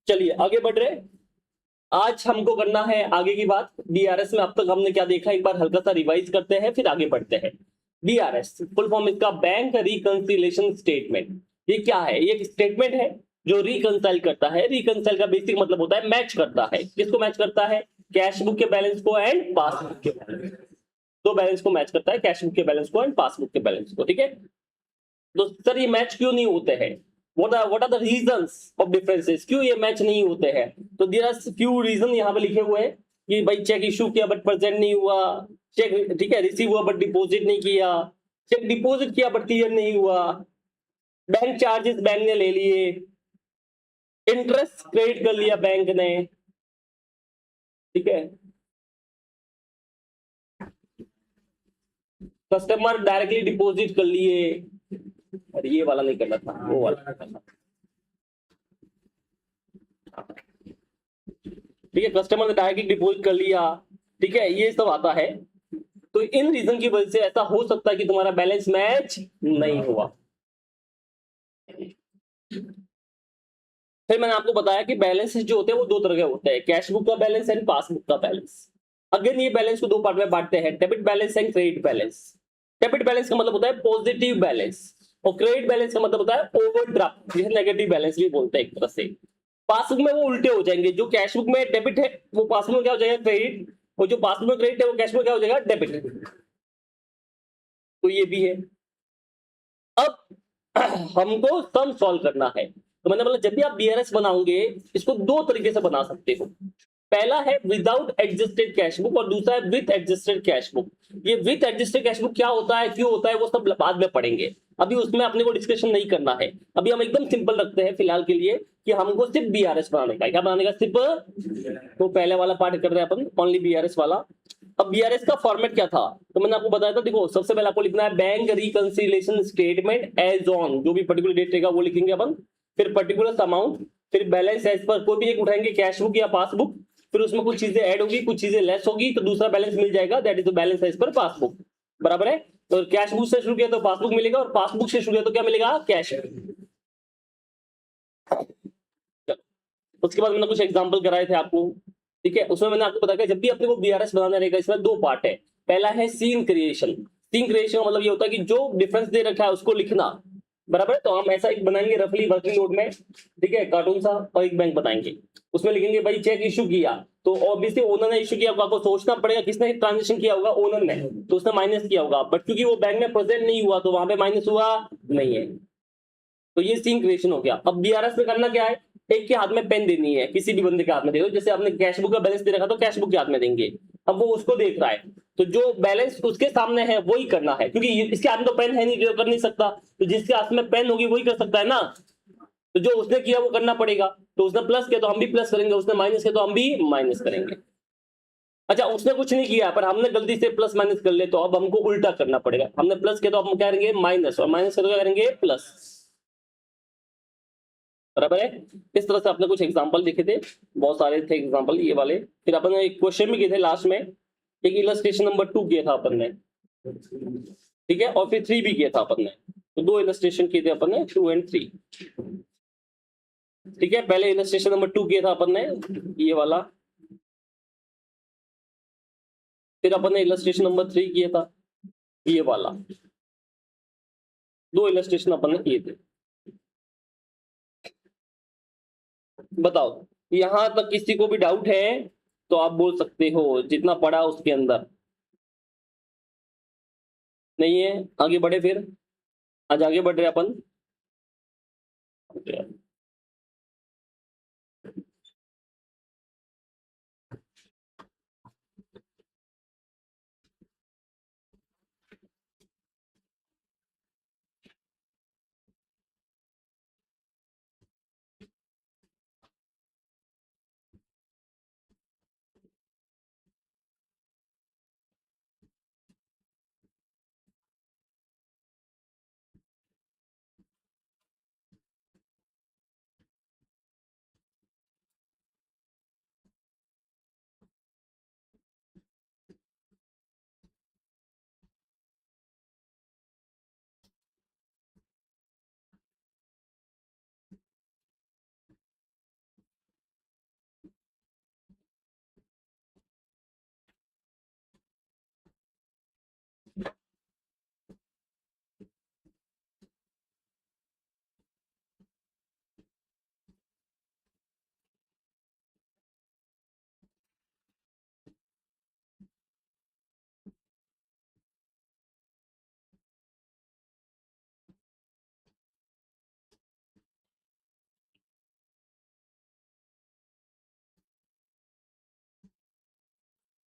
चलिए आगे बढ़ रहे। आज हमको करना है आगे की बात। बीआरएस में अब तक हमने क्या देखा, एक बार हल्का सा रिवाइज करते हैं फिर आगे बढ़ते हैं। बीआरएस फुल फॉर्म इसका बैंक रिकंसिलेशन स्टेटमेंट। ये क्या है? ये एक स्टेटमेंट है जो रिकंसाइल करता है। रिकंसाइल का बेसिक मतलब होता है मैच करता है। किसको मैच करता है? कैश बुक के बैलेंस को एंड पासबुक के बैलेंस। दो बैलेंस को मैच करता है, कैश बुक के बैलेंस को एंड पासबुक के बैलेंस को। ठीक है, तो सर ये मैच क्यों नहीं होते हैं? What are the reasons of differences? क्यों ये मैच नहीं होते हैं? तो देयर आर फ्यू रीजन यहाँ पे लिखे हुए हैं कि भाई चेक इशू किया बट प्रेजेंट नहीं हुआ, चेक ठीक है रिसीव हुआ बट डिपॉजिट नहीं किया, चेक डिपॉजिट किया बट क्लियर नहीं हुआ, बैंक चार्जेस बैंक ने ले लिए, इंटरेस्ट क्रेडिट कर लिया बैंक ने। ठीक है, कस्टमर डायरेक्टली डिपॉजिट कर लिए। अरे ये वाला नहीं करना था, वो वाला करना था। ठीक है, कस्टमर ने डायरेक्टली डिपॉजिट कर लिया। ठीक है, ये सब आता है। तो इन रीजन की वजह से ऐसा हो सकता है कि तुम्हारा बैलेंस मैच नहीं हुआ। फिर मैंने आपको बताया कि बैलेंस जो होते हैं वो दो तरह के होते हैं, कैश बुक का बैलेंस एंड पासबुक का बैलेंस। अगेन ये बैलेंस को दो पार्ट में बांटते हैं, debit balance and credit balance. Debit balance का मतलब होता है पॉजिटिव बैलेंस, और क्रेडिट बैलेंस का मतलब होता है ओवरड्राफ्ट, जिसे नेगेटिव बैलेंस भी बोलते हैं एक तरह से। पासबुक में वो उल्टे हो जाएंगे, जो कैश बुक में डेबिट है वो पासबुक में क्या हो जाएगा? क्रेडिट। और जो पासबुक में क्रेडिट है वो कैश में क्या हो जाएगा? डेबिट। तो ये भी है। अब हमको सम सॉल्व करना है। तो मैंने बोला जब भी आप बीआरएस बनाओगे इसको दो तरीके से बना सकते हो। पहला है विदाउट एडजस्टेड कैश बुक और दूसरा है विथ एडजस्टेड कैश बुक। ये विथ एडजस्टेड कैश बुक क्या होता है, क्यों होता है, वो सब बाद में पढ़ेंगे। अभी उसमें अपने को डिस्कशन नहीं करना है। अभी हम एकदम सिंपल रखते हैं फिलहाल के लिए कि हमको सिर्फ बीआरएस बनाने का। क्या बनाने का? सिर्फ। तो पहले वाला पार्ट कर रहे हैं अपन, ओनली बीआरएस वाला। अब बीआरएस का फॉर्मेट क्या था तो मैंने आपको बताया था। देखो सबसे पहले आपको लिखना है bank reconciliation statement as on, जो भी पर्टिकुलर डेट रहेगा वो लिखेंगे अपन। फिर पर्टिकुलर अमाउंट, फिर बैलेंस एज पर, कोई भी एक उठाएंगे कैश बुक या पासबुक। फिर उसमें कुछ चीजें ऐड होगी कुछ चीजें लेस होगी तो दूसरा बैलेंस मिल जाएगा, that is the balance as per passbook. बराबर है। तो कैश बुक से शुरू किया तो पासबुक मिलेगा, और पासबुक से शुरू किया तो क्या मिलेगा? कैश। उसके बाद मैंने कुछ एग्जांपल कराए थे आपको। ठीक है, उसमें मैंने आपको बताया कि जब भी अपने को बीआरएस बनाना रहेगा इसमें दो पार्ट है। पहला है सीन क्रिएशन। सीन क्रिएशन का मतलब ये होता है कि जो डिफरेंस दे रखा है उसको लिखना। बराबर है, तो हम ऐसा एक बनाएंगे रफली वर्किंग नोट में। ठीक है, कार्टून सा, और एक बैंक बनाएंगे। उसमें लिखेंगे भाई चेक इशू किया, तो ऑब्वियसली ओनर ने इशू किया, आपको सोचना पड़ेगा किसने ट्रांजेक्शन किया होगा, ओनर ने। तो उसने माइनस किया होगा, बट क्योंकि वो बैंक में प्रेजेंट नहीं हुआ तो वहां पे माइनस हुआ नहीं है। तो ये सीन क्रिएशन हो गया। अब बीआरएस में करना क्या है? एक के हाथ में पेन देनी है, किसी भी बंदे के हाथ में दे दो। जैसे आपने कैश बुक का बैलेंस दे रखा तो कैश बुक के हाथ में देंगे। अब वो उसको देख रहा है, तो जो बैलेंस उसके सामने है वही करना है, क्योंकि इसके हाथ में तो पेन है नहीं जो कर नहीं सकता। तो जिसके हाथ में पेन होगी वही कर सकता है ना। तो जो उसने किया वो करना पड़ेगा। तो उसने प्लस किया तो हम भी प्लस करेंगे, उसने माइनस किया तो हम भी माइनस करेंगे। अच्छा, उसने कुछ नहीं किया पर हमने गलती से प्लस माइनस कर ले तो अब हमको उल्टा करना पड़ेगा। हमने प्लस किया तो हम क्या करेंगे? माइनस, और माइनस करेंगे क्या करेंगे? प्लस। बराबर है। इस तरह से आपने कुछ एग्जांपल देखे थे, बहुत सारे थे एग्जांपल ये वाले। फिर अपन ने एक क्वेश्चन भी किए थे लास्ट में, एक इलस्ट्रेशन नंबर 2 किया था अपन ने। ठीक है, और फिर 3 भी किया था अपन ने। तो दो इलस्ट्रेशन किए थे अपन ने, 2 एंड 3। ठीक है, पहले इलस्ट्रेशन नंबर 2 किया था अपन ने, ये वाला। फिर अपन ने इलस्ट्रेशन नंबर 3 किया था, ये वाला। दो इलस्ट्रेशन अपन ने किए थे। बताओ, यहां तक किसी को भी डाउट है तो आप बोल सकते हो, जितना पढ़ा उसके अंदर। नहीं है? आगे बढ़े फिर। आज आगे बढ़ रहे अपन।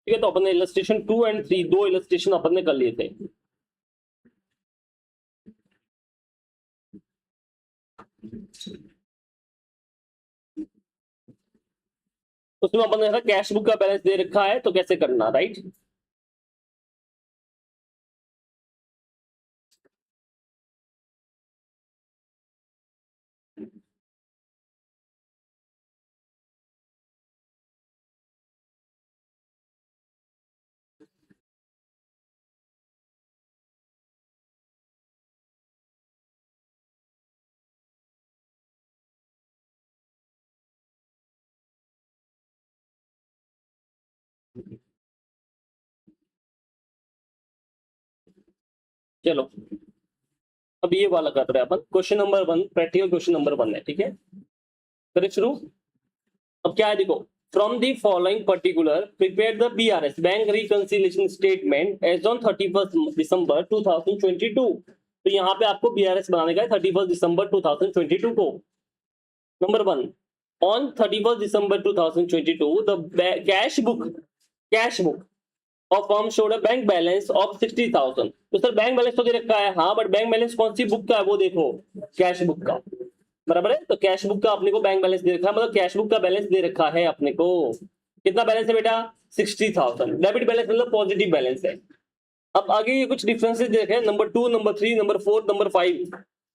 ठीक है, तो अपन ने इलस्ट्रेशन 2 एंड 3 दो इलस्ट्रेशन अपन ने कर लिए थे। उसमें अपन ने कैश बुक का बैलेंस दे रखा है, तो कैसे करना, राइट। चलो अब ये वाला कर रहे हैं अपन, question number 1, practical question number 1 है, ठीक है। करें शुरू। अब क्या है देखो, from the following particular prepare the BRS bank reconciliation statement as on 31 दिसंबर 2022। तो यहाँ पे आपको बीआरएस बनाने का है 31 दिसंबर 2022 को। Number 1, on 31 December 2022 the cash book और firm showed a bank balance of 60,000। तो सर बैंक बैलेंस तो दे रखा है, हाँ, बट बैंक बैलेंस कौन सी बुक का है वो देखो, कैश बुक का, बराबर है। तो कैश बुक का अपने को बैंक बैलेंस दे रखा है, मतलब कैश बुक का बैलेंस दे रखा है अपने को। कितना बैलेंस है बेटा, 60,000। डेबिट बैलेंस मतलब पॉजिटिव बैलेंस है। अब आगे ये कुछ डिफरेंसेस दे रखे हैं, नंबर 2, नंबर 3, नंबर 4, नंबर 5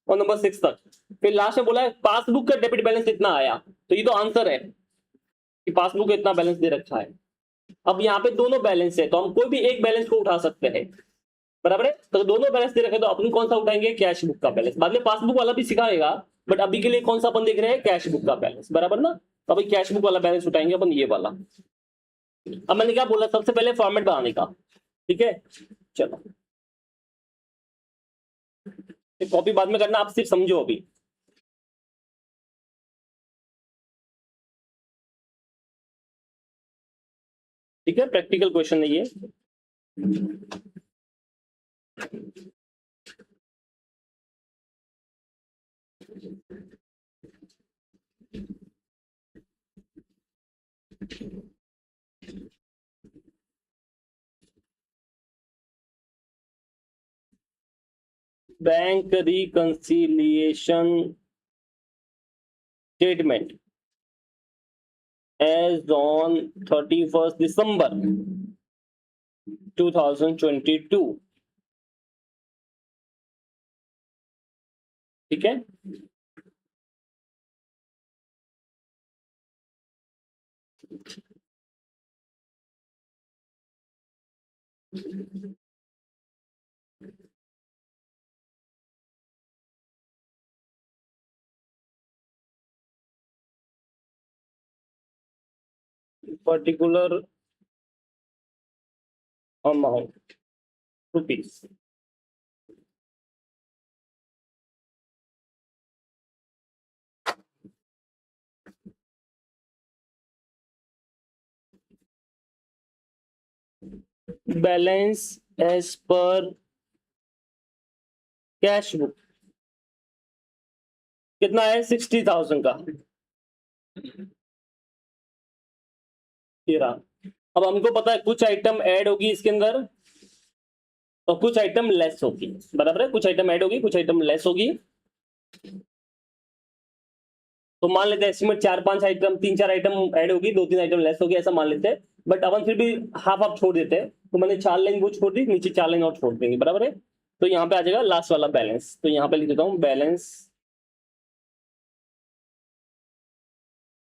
और नंबर 6 तक। फिर लास्ट में बोला है पासबुक का डेबिट बैलेंस इतना आया, तो ये तो आंसर है कि पासबुक का इतना बैलेंस दे रखा है। अब यहाँ पे दोनों बैलेंस है, तो हम कोई भी एक बैलेंस को उठा सकते हैं, बराबर है। तो दोनों बैलेंस दे रखे, तो अपन कौन सा उठाएंगे, कैश बुक का बैलेंस। बाद में पासबुक वाला भी सिखाएगा, बट अभी के लिए कौन सा अपन देख रहे हैं, कैश बुक का बैलेंस, बराबर ना। तो अभी कैश बुक वाला बैलेंस उठाएंगे अपन, ये वाला। अब मैंने क्या बोला, सबसे पहले फॉर्मेट बनाने का, ठीक है। चलो कॉपी बाद में करना, आप सिर्फ समझो अभी। ठीक है, प्रैक्टिकल क्वेश्चन है ये। Bank reconciliation statement as on 31 दिसंबर 2022, ठीक है। Particular amount rupees, balance as per cash book कितना है, 60,000 का। ये रहा। अब हमको पता है कुछ आइटम ऐड होगी इसके अंदर और कुछ आइटम लेस होगी, बराबर है। कुछ आइटम ऐड होगी, कुछ आइटम लेस होगी। तो मान लेते हैं एस्टिमेट 4-5 आइटम, 3-4 आइटम ऐड होगी, 2-3 आइटम लेस होगी, ऐसा मान लेते हैं। बट अपन फिर भी हाफ हाफ छोड़ देते हैं, तो मैंने 4 लाइन वो छोड़ दी, नीचे 4 लाइन और छोड़ देंगे, बराबर है। तो यहाँ पे आ जाएगा लास्ट वाला बैलेंस, तो यहाँ पे लिख देता हूँ बैलेंस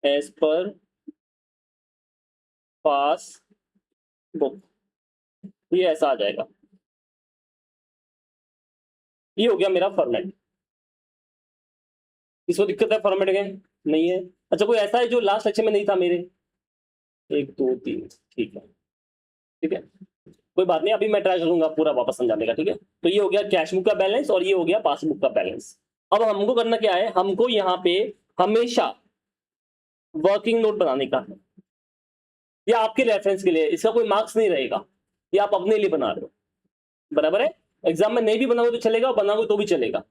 एज पर पास बुक, ये ऐसा आ जाएगा। ये हो गया मेरा फॉर्मेट। इसको दिक्कत है फॉर्मेट के, नहीं है। अच्छा कोई ऐसा है जो लास्ट लेक्चर में नहीं था मेरे, 1 2 3, ठीक है, ठीक है, कोई बात नहीं, अभी मैं ट्राई करूंगा पूरा वापस समझाने का, ठीक है। तो ये हो गया कैश बुक का बैलेंस और ये हो गया पासबुक का बैलेंस। अब हमको करना क्या है, हमको यहाँ पे हमेशा वर्किंग नोट बनाने का है। ये आपके रेफरेंस के लिए, इसका कोई मार्क्स नहीं रहेगा, ये आप अपने लिए बना रहे हो, बराबर है। एग्जाम में नहीं भी बनाओगे तो चलेगा और बनाओगे तो भी चलेगा।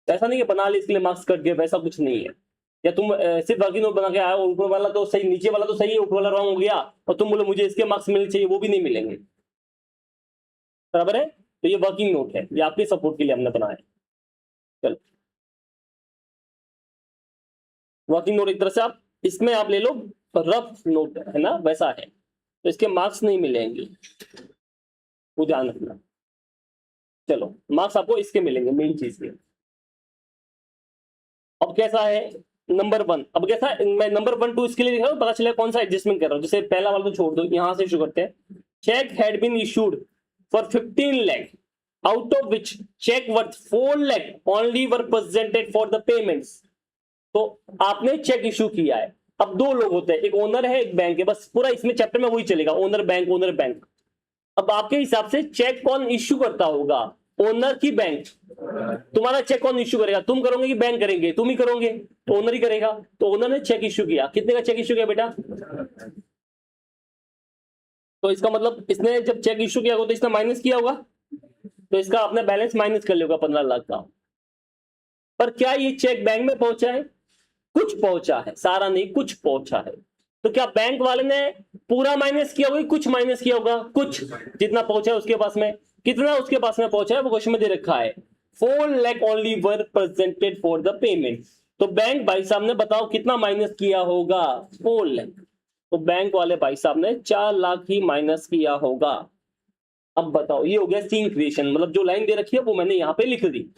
ऐसा नहीं है बना ली इसके लिए मार्क्स कट गए, वैसा कुछ नहीं है। या तुम सिर्फ वर्किंग नोट बना के आए, ऊपर वाला तो सही, नीचे वाला तो सही है, ऊपर वाला रॉन्ग हो गया, और तुम बोलो मुझे इसके मार्क्स मिलने चाहिए, वो भी नहीं मिलेंगे। बराबर है? तो ये वर्किंग नोट है, ये आपके सपोर्ट के लिए हमने बनाया। चलो, वर्किंग नोट एक तरह से आप इसमें आप ले लो, रफ नोट है ना, वैसा है, तो इसके मार्क्स नहीं मिलेंगे, वो ध्यान रखना। चलो, मार्क्स आपको इसके मिलेंगे, मेन चीज के। अब कैसा है नंबर 1, अब कैसा है, मैं नंबर 1 2 इसके लिए लिख रहा हूँ, पता चला कौन सा एडजस्टमेंट कर रहा हूँ। जैसे पहला वाला तो छोड़ दो, यहां से शुरू करते हैं। Cheque had been issued for 15 lakh, out of which cheque worth 4 lakh only were presented for the payments. तो आपने चेक इशू किया है। अब दो लोग होते हैं, एक ओनर है, एक बैंक है, बस पूरा इसमें चैप्टर में वही चलेगा, ओनर बैंक, ओनर बैंक। अब आपके हिसाब से चेक कौन इश्यू करता होगा, ओनर की बैंक? तुम्हारा चेक कौन इश्यू करेगा, तुम करोगे कि बैंक करेंगे? तुम ही करोगे, तो ओनर ही करेगा। तो ओनर ने चेक इश्यू किया, कितने का चेक इश्यू किया बेटा? तो इसका मतलब इसने जब चेक इश्यू किया होगा तो इसने माइनस किया होगा, तो इसका अपना बैलेंस माइनस कर लेगा 15 लाख का। पर क्या ये चेक बैंक में पहुंचा है? कुछ पहुंचा है, सारा नहीं, कुछ पहुंचा है। तो क्या बैंक वाले ने पूरा माइनस किया होगा, कुछ माइनस किया होगा? कुछ, जितना पहुंचा है उसके पास में। कितना उसके पास में पहुंचा है वो क्वेश्चन में दे रखा है, 4 lakh only were presented for the payment. तो बैंक भाई साहब ने बताओ कितना माइनस किया होगा? 4 लाख। तो बैंक वाले भाई साहब ने 4 लाख ही माइनस किया होगा। अब बताओ, ये हो गया सीन क्रिएशन, मतलब जो लाइन दे रखी है वो मैंने यहाँ पे लिख दी।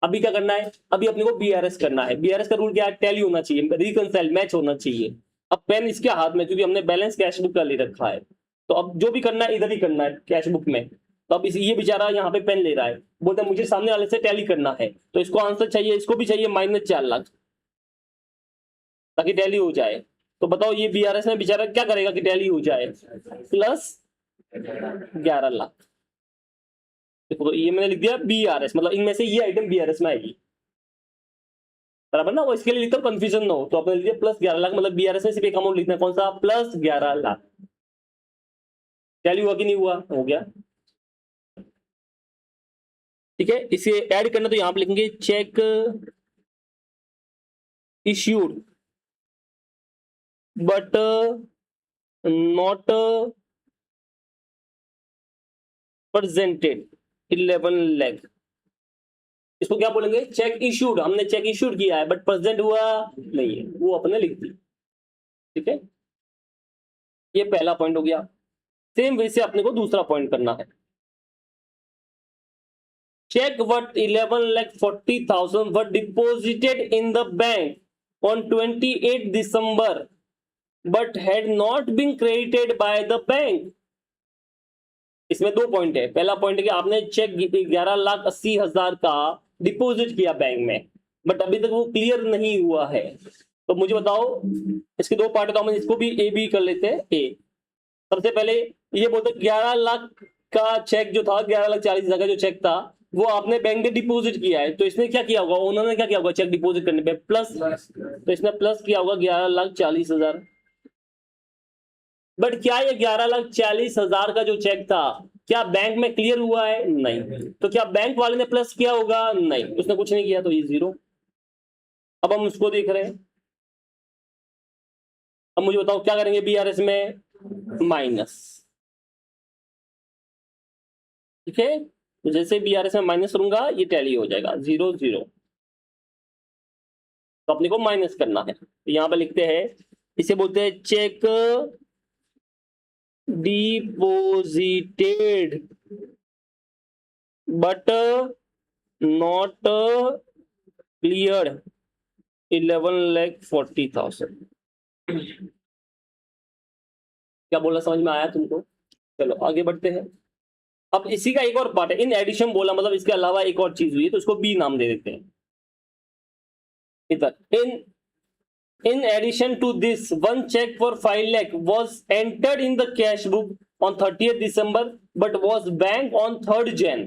अभी क्या करना है, अभी अपने को बीआरएस करना है। बीआरएस का रूल क्या है? टैली होना चाहिए, रिकंसाइल मैच होना चाहिए। अब पेन इसके हाथ में, क्योंकि हमने बैलेंस कैश बुक का ले रखा है, तो अब जो भी करना है इधर ही करना है कैश बुक में। तो अब ये बेचारा यहाँ पे पेन ले रहा है, बोलता है मुझे सामने वाले से टैली करना है, तो इसको आंसर चाहिए, इसको भी चाहिए -4 लाख, ताकि टैली हो जाए। तो बताओ ये बीआरएस में बेचारा क्या करेगा कि टैली हो जाए? +11 लाख। देखो, तो ये मैंने लिख दिया बीआरएस, मतलब इनमें से ये आइटम बीआरएस में आएगी, बराबर ना? वो इसके लिए लिखता हूँ कंफ्यूजन ना हो, तो आपने लिख दिया +11 लाख, मतलब बीआरएस में सिर्फ एक अमाउंट लिखना है, कौन सा? +11 लाख। टैली हुआ कि नहीं हुआ? हो गया। ठीक है, इसे ऐड करना, तो यहां पे लिखेंगे check issued but not presented 11 lakh. इसको क्या बोलेंगे? चेक इश्यूड, हमने चेक इश्यूड किया है बट प्रेजेंट हुआ नहीं है, वो अपने लिख दी। ठीक है, ये पहला पॉइंट हो गया। सेम वे से अपने को दूसरा पॉइंट करना है। Cheque worth 11,40,000 were deposited in the bank on 28 December but had not been credited by the bank. इसमें 2 पॉइंट है। पहला पॉइंट है कि आपने चेक 11,80,000 का डिपॉजिट किया बैंक में, बट अभी तक वो क्लियर नहीं हुआ है। तो मुझे बताओ, इसके 2 पार्ट है, तो हम इसको भी ए बी कर लेते हैं। ए, सबसे पहले ये बोलते 11 लाख का चेक जो था, 11,40,000 का जो चेक था, वो आपने बैंक में डिपॉजिट किया है। तो इसने क्या किया होगा, उन्होंने क्या किया होगा चेक डिपॉजिट करने पे? प्लस, तो इसने प्लस किया होगा 11,40,000। बट क्या ये 11,40,000 का जो चेक था, क्या बैंक में क्लियर हुआ है? नहीं। तो क्या बैंक वाले ने प्लस किया होगा? नहीं, उसने कुछ नहीं किया, तो ये 0। अब हम उसको देख रहे हैं। अब मुझे बताओ क्या करेंगे बीआरएस में? माइनस। ठीक है, तो जैसे बीआरएस में माइनस करूंगा ये टैली हो जाएगा 0 0। तो अपने को माइनस करना है, तो यहां पर लिखते हैं, इसे बोलते हैं cheque deposited but not cleared 11,40,000। क्या बोला, समझ में आया तुमको? चलो आगे बढ़ते हैं। अब इसी का एक और पार्ट है, इन एडिशन बोला, मतलब इसके अलावा एक और चीज हुई है, तो इसको बी नाम दे देते हैं इधर। In addition to this, one check for 5 lakh was entered in the cash book on 30th December but was bank on 3rd Jan.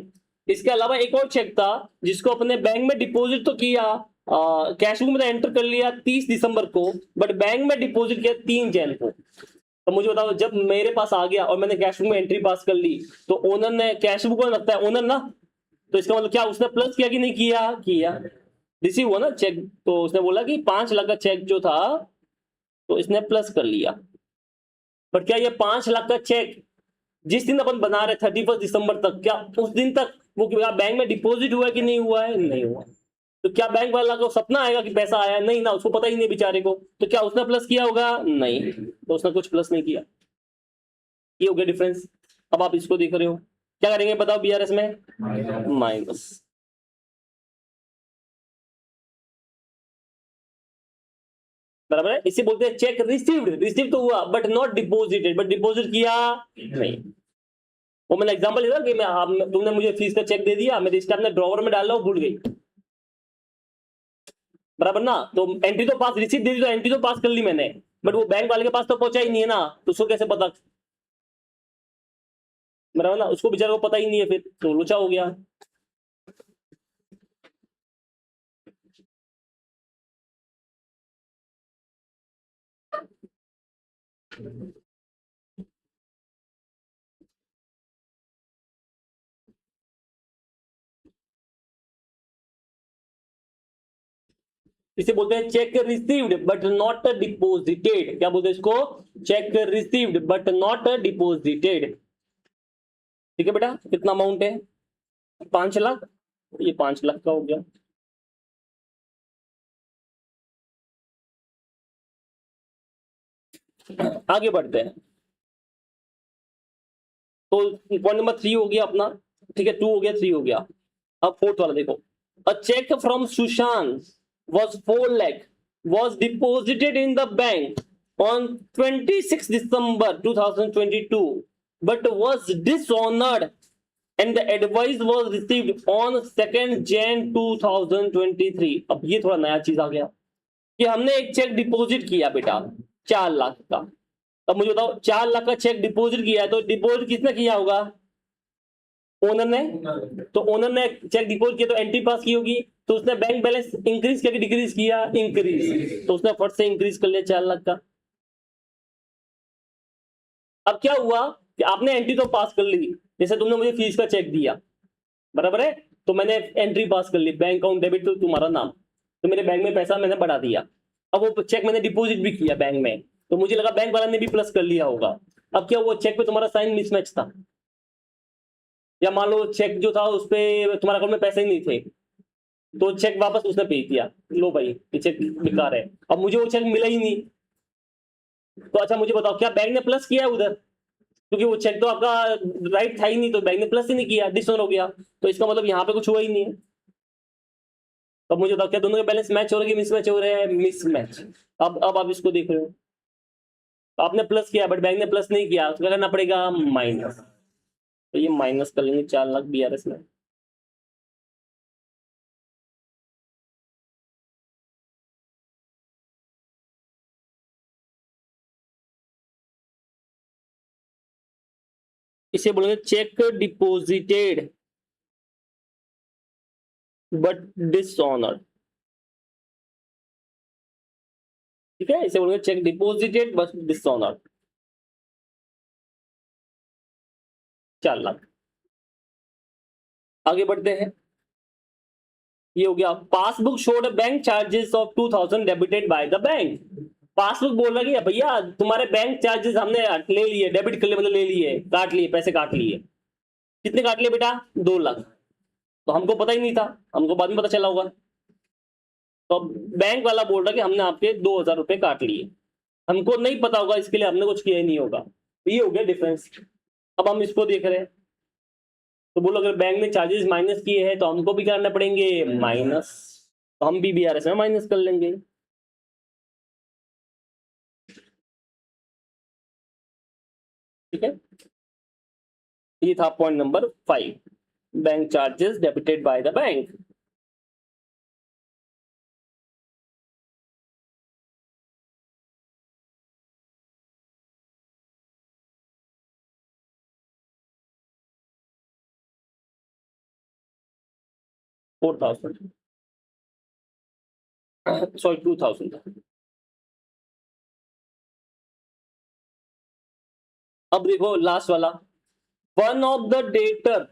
इसके अलावा एक और चेक था जिसको अपने बैंक में डिपॉजिट तो किया, कैश बुक में एंटर कर लिया 30 दिसंबर को, बट बैंक में डिपॉजिट किया 3 जैन को। तो मुझे बताओ, जब मेरे पास आ गया और मैंने कैश बुक में एंट्री पास कर ली, तो ओनर ने, कैश बुक में लगता है ओनर ना, तो इसका मतलब क्या उसने प्लस किया कि नहीं किया? किया। रिसीव हुआ ना चेक, तो उसने बोला कि 5 लाख का चेक जो था तो इसने प्लस कर लिया। पर क्या ये 5 लाख का चेक जिस दिन अपन बना रहे 31 दिसंबर तक, क्या उस दिन तक वो बैंक में डिपॉजिट हुआ है कि नहीं हुआ है? नहीं हुआ। तो क्या बैंक वाला को सपना आएगा कि पैसा आया? नहीं ना, उसको पता ही नहीं बेचारे को। तो क्या उसने प्लस किया होगा? नहीं, तो उसने कुछ प्लस नहीं किया। ये हो गया डिफरेंस। अब आप इसको देख रहे हो, क्या करेंगे बताओ बीआरएस में? माइनस। बराबर है। इसे बोलते हैं चेक रिसीव्ड। रिसीव तो हुआ but not deposited, but deposit किया नहीं। वो मैंने एग्जांपल दिया कि तुमने मुझे फीस का चेक दे दिया, मेरे स्टाफ ने ड्रॉवर में डाला, भूल गई, बराबर ना। तो एंट्री तो पास, रिसीव दे दी तो एंट्री तो पास कर ली मैंने, बट वो बैंक वाले के पास तो पहुंचा ही नहीं है ना, तो उसको कैसे पता? बराबर ना, उसको बेचारे को पता ही नहीं है, फिर तो लोचा हो गया। इसे बोलते हैं check received but not deposited. क्या बोलते हैं इसको? Check received but not deposited. ठीक है बेटा, कितना अमाउंट है? 5 लाख। ये 5 लाख का हो गया। आगे बढ़ते हैं। तो पॉइंट नंबर 3 हो गया अपना, ठीक है, 2 हो गया, 3 हो गया। अब 4th वाला देखो। A cheque from Sushant was 4 lakh was deposited in the bank on 26 December 2022 but was dishonored and the advice was received on 2nd Jan 2023। अब ये थोड़ा नया चीज आ गया कि हमने एक चेक डिपॉजिट किया बेटा 4 लाख का। अब मुझे बताओ 4 लाख का चेक डिपॉजिट किया है, तो डिपॉजिट किसने किया होगा? ओनर ने। तो ओनर ने चेक डिपॉजिट किया तो एंट्री पास की होगी, तो उसने बैंक बैलेंस इंक्रीज किया कि डिक्रीज किया? इंक्रीज। तो उसने फट से इंक्रीज कर लिया 4 लाख का। अब क्या हुआ कि आपने एंट्री तो पास कर ली, जैसे तुमने मुझे फीस का चेक दिया, बराबर है, तो मैंने एंट्री पास कर ली, बैंक अकाउंट डेबिट तो तुम्हारा नाम, तो मेरे बैंक में पैसा मैंने बढ़ा दिया। अब वो चेक मैंने डिपॉजिट भी किया बैंक में, तो मुझे लगा बैंक वाला ने भी प्लस कर लिया होगा। अब क्या हुआ, चेक पे तुम्हारा साइन मिसमैच था, या मान लो चेक जो था उस पर तुम्हारे अकाउंट में पैसे ही नहीं थे, तो चेक वापस उसने भेज दिया, लो भाई ये चेक बेकार है। अब मुझे वो चेक मिला ही नहीं, तो अच्छा मुझे बताओ क्या बैंक ने प्लस किया है उधर? क्योंकि वो चेक तो आपका राइट था ही नहीं, तो बैंक ने प्लस ही नहीं किया, डिसऑन हो गया, तो इसका मतलब यहाँ पे कुछ हुआ ही नहीं है। तो मुझे बताओ क्या दोनों के बैलेंस मैच हो रहे हैं कि मिसमैच हो रहे हैं? मिसमैच। अब आप इसको देख रहे हो, तो आपने प्लस किया बट बैंक ने प्लस नहीं किया, तो क्या करना पड़ेगा? माइनस। तो ये माइनस कर लेंगे 4 लाख बीआरएस में। इसे बोलेंगे चेक डिपोजिटेड बट डिसऑनर्ड। ठीक है, इसे बोलेंगे check deposited but dishonoured. 4 lakh. आगे बढ़ते हैं। ये हो गया passbook showed bank charges of 2000 debited by the bank. Passbook बोल रहा है भैया तुम्हारे बैंक चार्जेस हमने ले लिए, डेबिट कर लिए, मतलब ले लिए, काट लिए, पैसे काट लिए। कितने काट लिए बेटा? 2 लाख। तो हमको पता ही नहीं था, हमको बाद में पता चला होगा। तो अब बैंक वाला बोल रहा कि हमने आपके 2000 रुपए काट लिए, हमको नहीं पता होगा, इसके लिए हमने कुछ किया ही नहीं होगा। तो ये हो गया डिफरेंस। अब हम इसको देख रहे हैं, तो बोलो अगर बैंक ने चार्जेस माइनस किए हैं तो हमको भी करना पड़ेंगे माइनस, तो हम भी बीआरएस में माइनस कर लेंगे। ठीक है, ये था point number 5, bank charges debited by the bank. Four thousand, sorry 2000। अब देखो लास्ट वाला, one of the debtor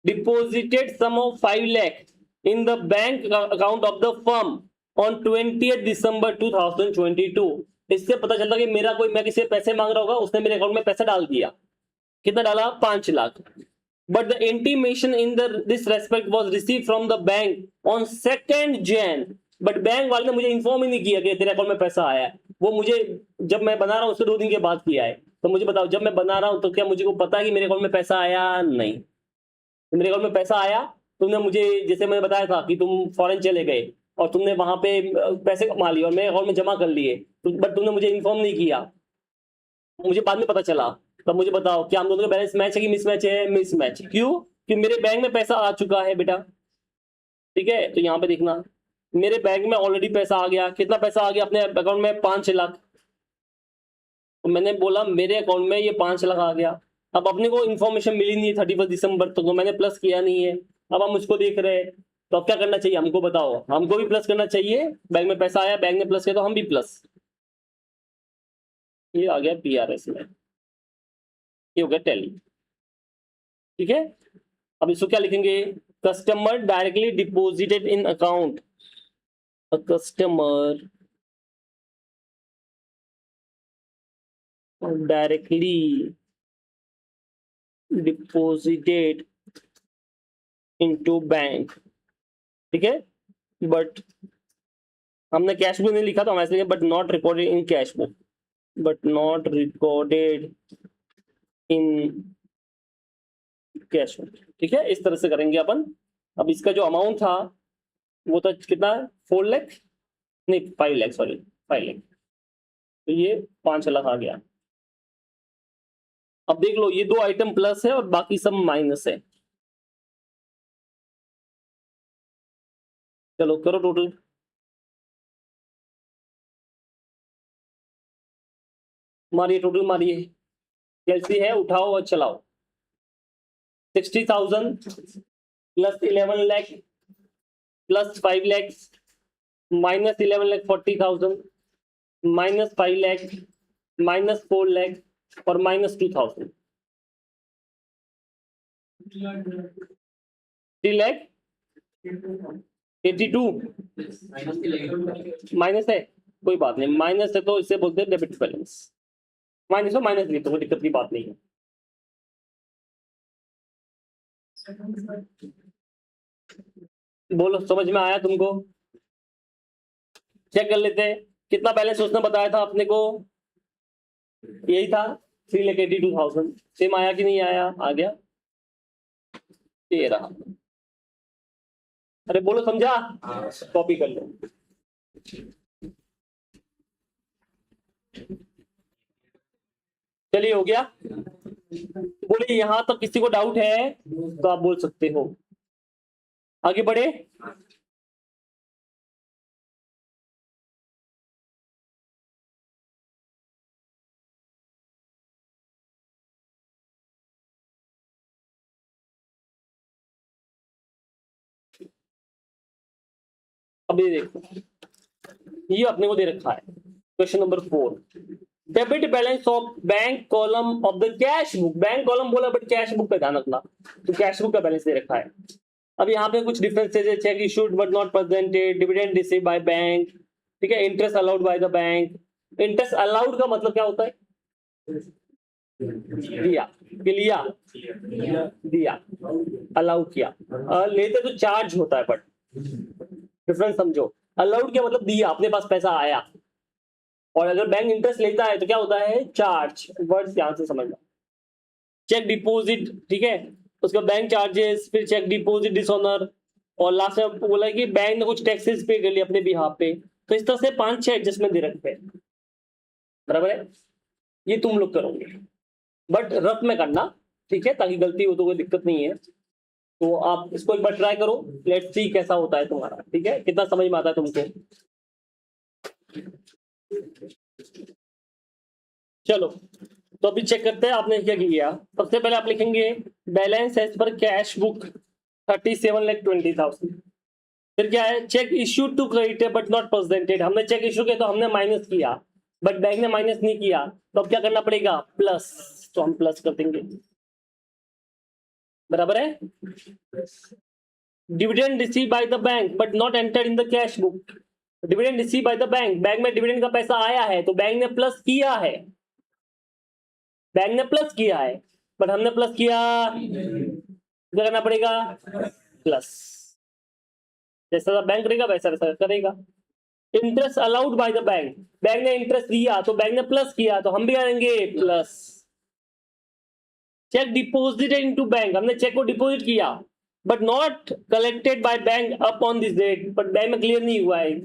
deposited sum of 5 lakh in the bank account of the firm on 20 December 2022। इससे पता चलता कि मेरा कोई, मैं किसी से पैसे मांग रहा होगा, उसने मेरे अकाउंट में पैसा डाल दिया। कितना डाला? 5 lakh. But the intimation in this respect was receive from the bank on 2 Jain. But bank वाले ने मुझे इन्फॉर्म ही नहीं किया कि तेरे अकाउंट में पैसा आया है। वो मुझे जब मैं बना रहा हूँ उससे 2 दिन के बाद किया है। तो मुझे बताओ, जब मैं बना रहा हूँ तो क्या मुझे को पता है कि मेरे अकाउंट में पैसा आया? नहीं। तो मेरे अकाउंट में पैसा आया, तुमने मुझे, जैसे मैंने बताया था कि तुम फॉरेन चले गए और तुमने वहां पे पैसे कमा लिए और मेरे अकाउंट में जमा कर लिए, बट तुमने मुझे इन्फॉर्म नहीं किया, मुझे बाद में पता चला। तब मुझे बताओ, क्या हम दोनों का बैलेंस मैच है कि मिसमैच है? मिसमैच। क्यों? कि मेरे बैंक में पैसा आ चुका है बेटा। ठीक है, तो यहाँ पे देखना, मेरे बैंक में ऑलरेडी पैसा आ गया। कितना पैसा आ गया अपने अकाउंट में? 5 लाख। तो मैंने बोला मेरे अकाउंट में ये 5 लाख आ गया। अब अपने को इन्फॉर्मेशन मिली नहीं है 31 दिसंबर तक, तो मैंने प्लस किया नहीं है। अब हम उसको देख रहे हैं, तो अब क्या करना चाहिए हमको? बताओ। हमको भी प्लस करना चाहिए। बैंक में पैसा आया, बैंक ने प्लस किया, तो हम भी प्लस। ये आ गया PRS में, ये हो गया टैली। ठीक है, अब इसको क्या लिखेंगे? Customer directly deposited in account, customer directly deposited into bank. ठीक है, बट हमने कैश बुक नहीं लिखा, तो हम ऐसे लिखेंगे but not recorded in cash book, but not recorded in cash book. ठीक है, इस तरह से करेंगे अपन। अब इसका जो अमाउंट था वो था कितना? 4 लाख, नहीं 5 लाख, सॉरी 5 लाख। तो ये 5 लाख आ गया। अब देख लो, ये 2 आइटम प्लस है और बाकी सब माइनस है। चलो करो टोटल। मारिए, टोटल मारिए, कैसी है उठाओ और चलाओ। 60,000 plus 11 lakh plus 5 lakh minus 11 lakh 40,000 minus 5 lakh minus 4 lakh और माइनस 2,000। 3 लाख 82 माइनस है, कोई बात नहीं, माइनस है तो इसे बोलते हैं डेबिट बैलेंस। माइनस हो माइनस नहीं तो कोई दिक्कत की बात नहीं है। बोलो, समझ में आया तुमको? चेक कर लेते हैं कितना बैलेंस उसने बताया था अपने को, यही था 3,82,000। सेम आया कि नहीं आया? आ गया, ये रहा। अरे बोलो, समझा? कॉपी कर लो। चलिए, हो गया। बोले यहां तक किसी को डाउट है तो आप बोल सकते हो। आगे बढ़े। अभी देखो, ये अपने को दे रखा है question number 4, debit balance of bank column of the cash book. Bank column बोला बट कैश बुक पे ध्यान रखना, तो कैश बुक का बैलेंस दे रखा है। अब यहाँ पे कुछ डिफरेंसेज है। Check issued but not presented, dividend receive by bank. ठीक है, interest allowed by the bank. Interest allowed का मतलब क्या होता है? दिया कि लिया? दिया, अलाउ किया। लेते तो चार्ज होता है, बट डिफरेंस समझो। अलाउड क्या मतलब? दिया, अपने पास पैसा आया। और अगर बैंक इंटरेस्ट लेता है तो क्या होता है? चार्ज। वर्ड्स ध्यान से समझना। चेक डिपॉजिट, ठीक है, उसका बैंक चार्जेस, फिर चेक डिपॉजिट डिसऑनर, और लास्ट में बोला कि बैंक ने कुछ टैक्सेस पे कर लिए अपने बिहाफ पे। तो इस तरह से 5-6 एडजस्टमेंट दे रखे हैं। बराबर है, ये तुम लोग करोगे बट रफ में करना, ठीक है, ताकि गलती हो तो कोई दिक्कत नहीं है। तो आप इसको एक बार ट्राई करो, लेट्स सी कैसा होता है तुम्हारा। ठीक है, कितना समझ में आता है तुमको। चलो, तो अभी चेक करते हैं आपने क्या किया। सबसे पहले आप लिखेंगे balance as per cash book 37,20,000। फिर क्या है? Cheque issued to creditor but not presented. हमने चेक इश्यू किया तो हमने माइनस किया, बट बैंक ने माइनस नहीं किया, तो अब क्या करना पड़ेगा? प्लस। तो हम प्लस कर देंगे। बराबर है। Dividend receive by the bank but not entered in the cash book. Dividend receive by the bank, bank में डिविडेंड का पैसा आया है तो बैंक ने प्लस किया है, बैंक ने प्लस किया है, बट हमने प्लस किया, क्या करना पड़ेगा, प्लस। जैसा बैंक करेगा वैसा वैसा करेगा। Interest allowed by the bank, bank ने इंटरेस्ट दिया तो बैंक ने प्लस किया तो हम भी करेंगे plus. Cheque deposited into bank, हमने चेक को डिपॉजिट किया but not collected by bank up on this date, but bank में क्लियर नहीं हुआ है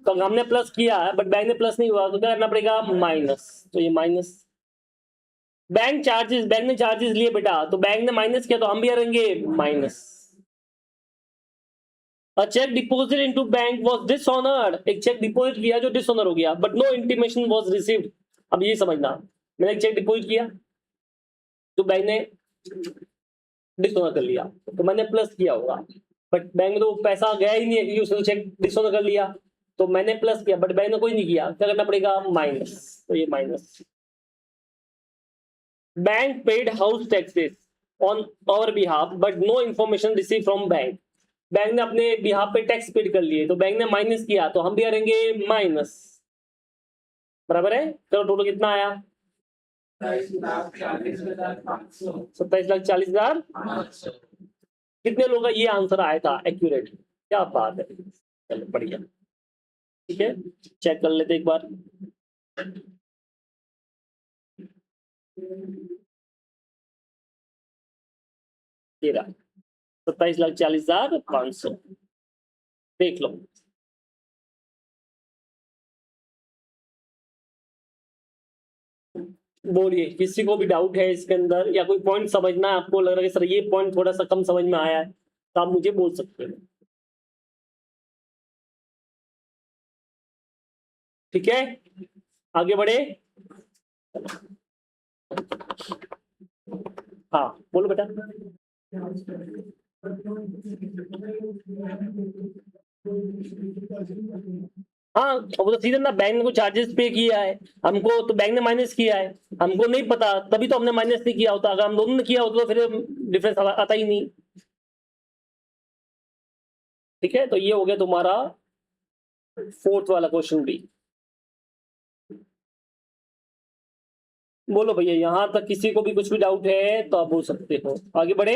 तो हमने प्लस किया है बट बैंक ने प्लस नहीं हुआ तो क्या करना पड़ेगा, माइनस। तो ये माइनस। बैंक चार्जेस, बैंक ने चार्जेस लिए बेटा तो बैंक ने माइनस किया तो हम भी करेंगे minus. A check deposited into bank was dishonored, एक चेक डिपॉजिट किया जो डिसऑनर हो गया but no intimation was received. अब ये समझना, मैंने एक चेक डिपॉजिट किया तो बैंक ने डिसऑनर कर लिया तो मैंने प्लस किया होगा, बट बैंक में तो पैसा गया ही नहीं है क्योंकि उसने चेक डिसऑनर कर लिया तो मैंने प्लस किया बट बैंक ने कोई नहीं किया, क्या करना पड़ेगा, माइनस। तो ये minus. Bank paid house taxes on our behalf but no information receive from bank, bank ने अपने बिहाफ पे टैक्स पेड कर लिए तो बैंक ने माइनस किया तो हम भी करेंगे माइनस। बराबर है। चलो टोटल कितना आया, 27,40,500। कितने लोगों का ये आंसर आया था एक्यूरेट, क्या बात है, चलो बढ़िया। ठीक है, चेक कर लेते एक बार। तेरा 27,40,500 देख लो। बोलिए किसी को भी डाउट है इसके अंदर या कोई पॉइंट समझना है आपको, लग रहा है सर ये पॉइंट थोड़ा सा कम समझ में आया है तो आप मुझे बोल सकते हैं। ठीक है, आगे बढ़े। हाँ बोलो बेटा। हाँ वो तो सीधे ना, बैंक ने को चार्जेस पे किया है हमको तो बैंक ने माइनस किया है, हमको नहीं पता तभी तो हमने माइनस नहीं किया होता, अगर हम दोनों ने किया होता तो फिर डिफरेंस आता ही नहीं। ठीक है, तो ये हो गया तुम्हारा फोर्थ वाला क्वेश्चन भी। बोलो भैया, यहां तक किसी को भी कुछ भी डाउट है तो आप बोल सकते हो, आगे बढ़े।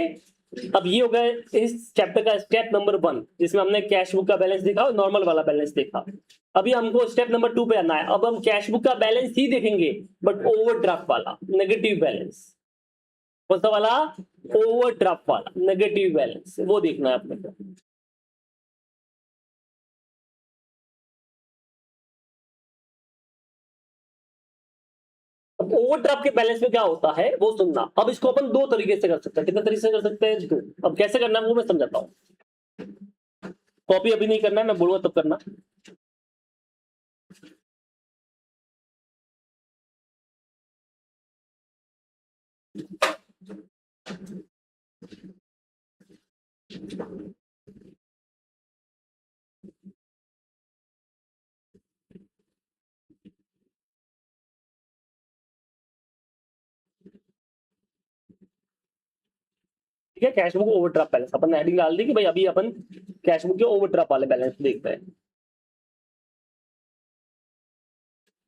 अब ये हो गया इस चैप्टर का स्टेप नंबर 1 जिसमें हमने कैश बुक का बैलेंस देखा और नॉर्मल वाला बैलेंस देखा। अभी हमको स्टेप नंबर 2 पे आना है। अब हम कैश बुक का बैलेंस ही देखेंगे बट ओवरड्राफ्ट वाला नेगेटिव बैलेंस। कौन सा वाला, ओवरड्राफ्ट वाला नेगेटिव बैलेंस, वो देखना है अपने को। अब ओवरड्राफ्ट के बैलेंस में क्या होता है वो सुनना। अब इसको अपन दो तरीके से कर सकते हैं, कितने तरीके से कर सकते हैं, दो। अब कैसे करना है वो मैं समझाता हूँ। कॉपी अभी नहीं करना है, मैं बोलूंगा तब करना। ठीक है, कैश बुक ओवरड्राफ्ट बैलेंस अपन हेडिंग डाल दी कि भाई अभी अपन कैश बुक के ओवरड्राफ्ट वाले बैलेंस देखते हैं।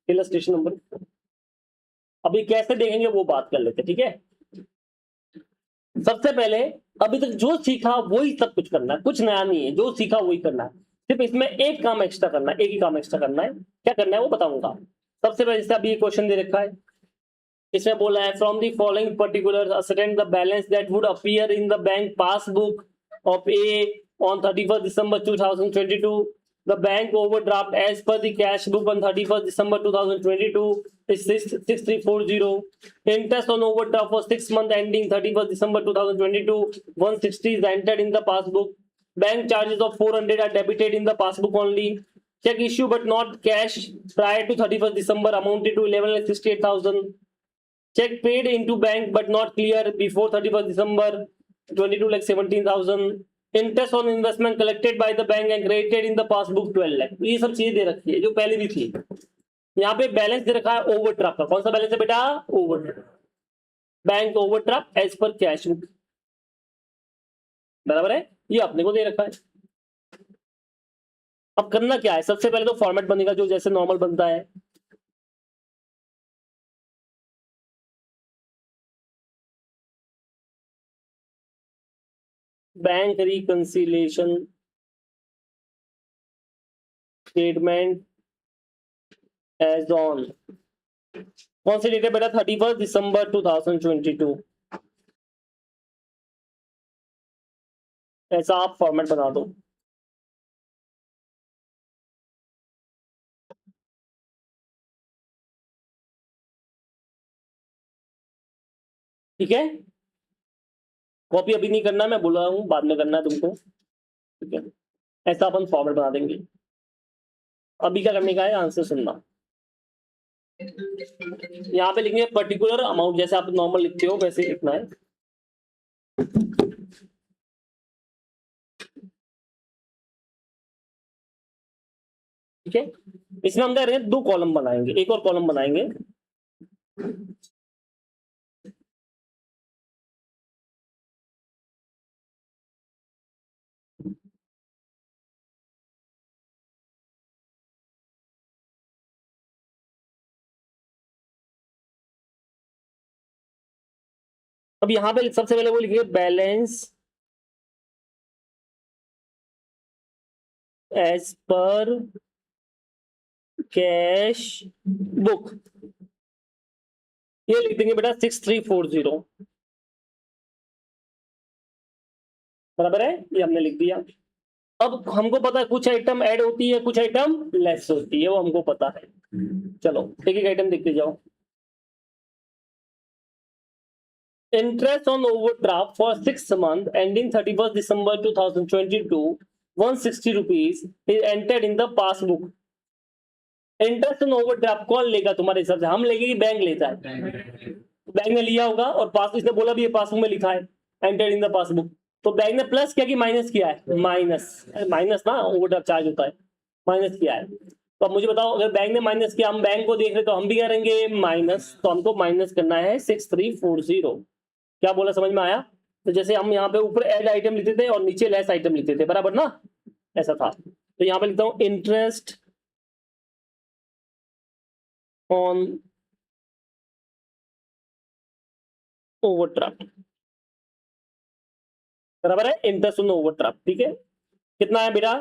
इलस्ट्रेशन नंबर, अभी कैसे देखेंगे वो बात कर लेते हैं। ठीक है, सबसे पहले अभी तक जो सीखा वही सब कुछ करना है, कुछ नया नहीं है, जो सीखा वही करना है। सिर्फ इसमें एक काम एक्स्ट्रा करना है, एक ही काम एक्स्ट्रा करना है। क्या करना है वो बताऊंगा। सबसे पहले जैसे अभी ये क्वेश्चन दे रखा है, इसमें बोला है from the following particular ascertain the balance that would appear in the bank passbook of A on 31st December 2022. The bank overdraft as per the cash book on 31st December 2022 is 6340. Interest on overdraft for 6 months ending 31st December 2022, 160 is entered in the passbook. Bank charges of 400 are debited in the passbook only. Check issue but not cash prior to 31st December amounted to 11,68,000. Check paid into bank but not clear before 31st December 22 lakh 17,000. Interest on investment collected by the bank and credited in the passbook 12 lakh. ये सब चीजें दे रखी है जो पहले भी थी। यहाँ पे बैलेंस दे रखा है ओवरड्राफ्ट का। कौन सा बैलेंस है बेटा, overdraft, bank overdraft as per cash book. बराबर है। ये अपने को दे रखा है। अब करना क्या है, सबसे पहले तो फॉर्मेट बनेगा जो जैसे नॉर्मल बनता है। Bank reconciliation statement as on, कौन सी डेट है बेटा, 31 दिसंबर 2022। ऐसा आप फॉर्मेट बना दो। ठीक है, कॉपी अभी नहीं करना, मैं बोल रहा हूँ बाद में करना है तुमको। ठीक है, ऐसा अपन फॉर्मेट बना देंगे। अभी क्या करने का है, आंसर सुनना। यहाँ पे लिखेंगे पर्टिकुलर अमाउंट, जैसे आप नॉर्मल लिखते हो वैसे लिखना है। ठीक है, इसमें हम क्या करेंगे, दो कॉलम बनाएंगे, एक और कॉलम बनाएंगे। अब यहाँ पे सबसे पहले वो लिखिए balance as per cash book, ये लिख देंगे बेटा 6340। बराबर है, ये हमने लिख दिया। अब हमको पता है कुछ आइटम ऐड होती है, कुछ आइटम लेस होती है, वो हमको पता है। चलो एक एक आइटम देखते जाओ। Interest on overdraft for 6 months ending 31 December 2022 ₹160 is entered in the passbook. Interest on overdraft कौन लेगा तुम्हारे हिसाब से, हम लेंगे कि बैंक लेता है? बैंक ने लिया होगा और पास इसने बोला भी ये पासबुक में लिखा है एंटर्ड इन द पासबुक, तो बैंक ने प्लस किया कि माइनस किया है? माइनस, माइनस ना ओवरड्राफ्ट चार्ज होता है, माइनस किया है। तो अब मुझे बताओ, अगर बैंक ने माइनस किया, हम बैंक को देख रहे तो हम भी करेंगे माइनस, तो हमको माइनस करना है 6340। क्या बोला, समझ में आया? तो जैसे हम यहाँ पे ऊपर ऐड आइटम लिखते थे और नीचे लेस आइटम लिखते थे, बराबर ना, ऐसा था। तो यहाँ पे लिखता हूँ इंटरेस्ट ऑन ओवरड्राफ्ट, बराबर है, इंटरेस्ट ऑन ओवरड्राफ्ट। ठीक है, कितना है बेटा,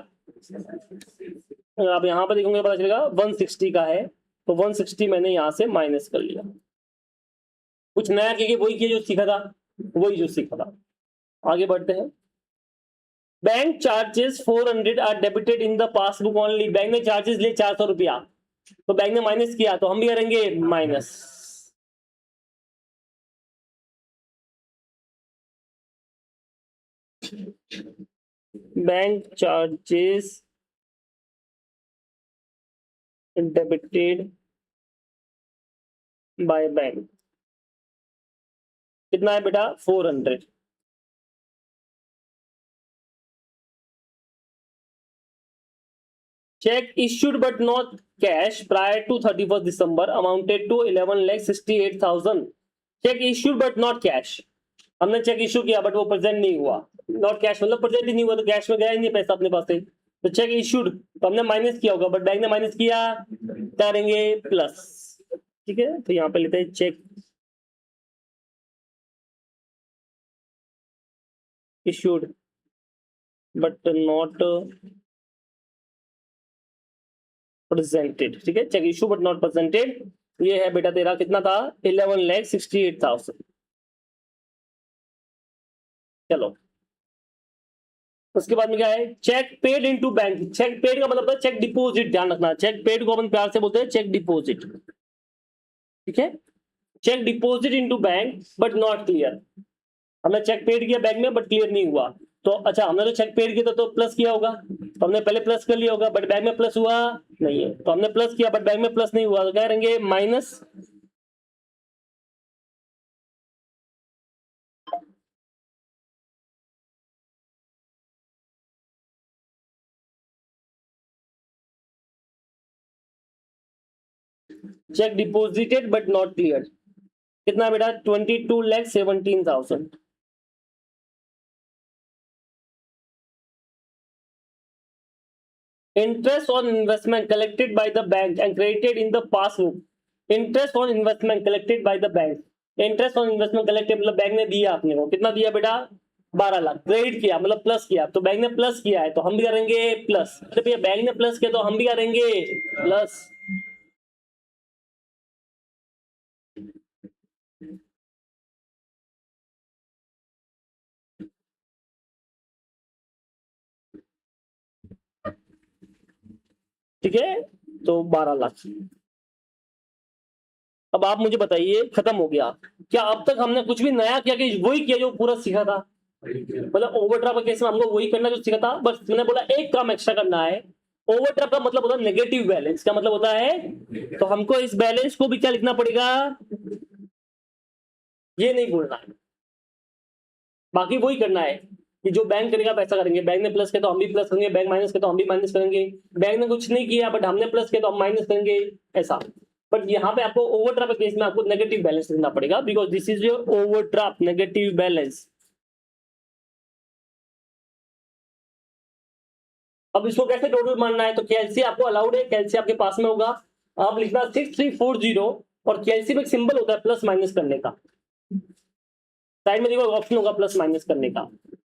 अब यहाँ पे देखोगे पता चलेगा 160 का है, तो 160 मैंने यहाँ से माइनस कर लिया। कुछ नया किया, वही किया जो सीखा था, वही जो सीखा था। आगे बढ़ते हैं। Bank charges 400 are debited in the passbook only, bank ने चार्जेस लिए 400 रुपया, तो बैंक ने माइनस किया, तो हम भी करेंगे minus. Bank charges debited by bank, कितना है बेटा, 400। Cheque issued but not cash prior to 31 December amounted to 11,68,000। Cheque issued but not cash, हमने चेक इश्यू किया बट वो प्रेजेंट नहीं हुआ। नॉट कैश मतलब प्रेजेंट ही नहीं हुआ, तो कैश में गया ही नहीं पैसा अपने पास से। तो चेक इश्यूड तो हमने माइनस किया होगा, बट बैंक ने माइनस किया, करेंगे प्लस। ठीक है, तो यहाँ पे लेते हैं cheque issued but not presented. ठीक है, cheque issue but not presented, ये है बेटा तेरा कितना था, 11,68,000। चलो उसके बाद में क्या है, cheque paid into bank. Cheque paid का मतलब चेक डिपॉजिट, ध्यान रखना, चेक पेड को अपन प्यार से बोलते हैं चेक डिपॉजिट। ठीक है, cheque deposit into bank but not clear, हमने चेक पेड किया बैंक में बट क्लियर नहीं हुआ। तो अच्छा, हमने तो चेक पेड किया तो प्लस किया होगा, तो हमने पहले प्लस कर लिया होगा, बट बैंक में प्लस हुआ नहीं है, तो हमने प्लस किया बट बैंक में प्लस नहीं हुआ, तो क्या करेंगे minus. Check deposited but not clear, कितना बेटा, 22,17,000। Interest on investment collected by the bank and credited in the passbook. Interest on investment collected by the bank, interest on investment collected मतलब bank ने दिया अपने को, कितना दिया बेटा 12 लाख, क्रेडिट किया मतलब प्लस किया, तो बैंक ने प्लस किया है तो हम भी करेंगे प्लस, अरे भैया बैंक ने प्लस किया तो हम भी करेंगे प्लस। ठीक है, तो 12 लाख। अब आप मुझे बताइए, खत्म हो गया क्या? अब तक हमने कुछ भी नया किया कि वही किया जो पूरा सीखा था? मतलब ओवरड्राफ्ट के केस में हमको वही करना जो सीखा था, बस मैंने बोला एक काम एक्स्ट्रा करना है। ओवरड्राफ्ट का मतलब होता है नेगेटिव बैलेंस, क्या मतलब होता है? तो हमको इस बैलेंस को भी क्या लिखना पड़ेगा, ये नहीं भूलना है। बाकी वही करना है कि जो बैंक करेगा वैसा करेंगे, बैंक ने प्लस किया तो हम भी प्लस करेंगे, बैंक माइनस किया तो हम भी माइनस करेंगे, बैंक ने कुछ नहीं किया बट हमने प्लस किया तो हम माइनस करेंगे, ऐसा। बट यहाँ पे आपको ओवरड्राफ्ट केस में आपको नेगेटिव बैलेंस लिखना पड़ेगा, because this is your overdraft negative balance. अब इसको कैसे टोटल मानना है? तो कैलसी आपको अलाउड है, कैलसी आपके पास में होगा, आप लिखना 6340, और कैलसी में एक सिंबल होता है प्लस माइनस करने का, साइड में देखो ऑप्शन होगा प्लस माइनस करने का,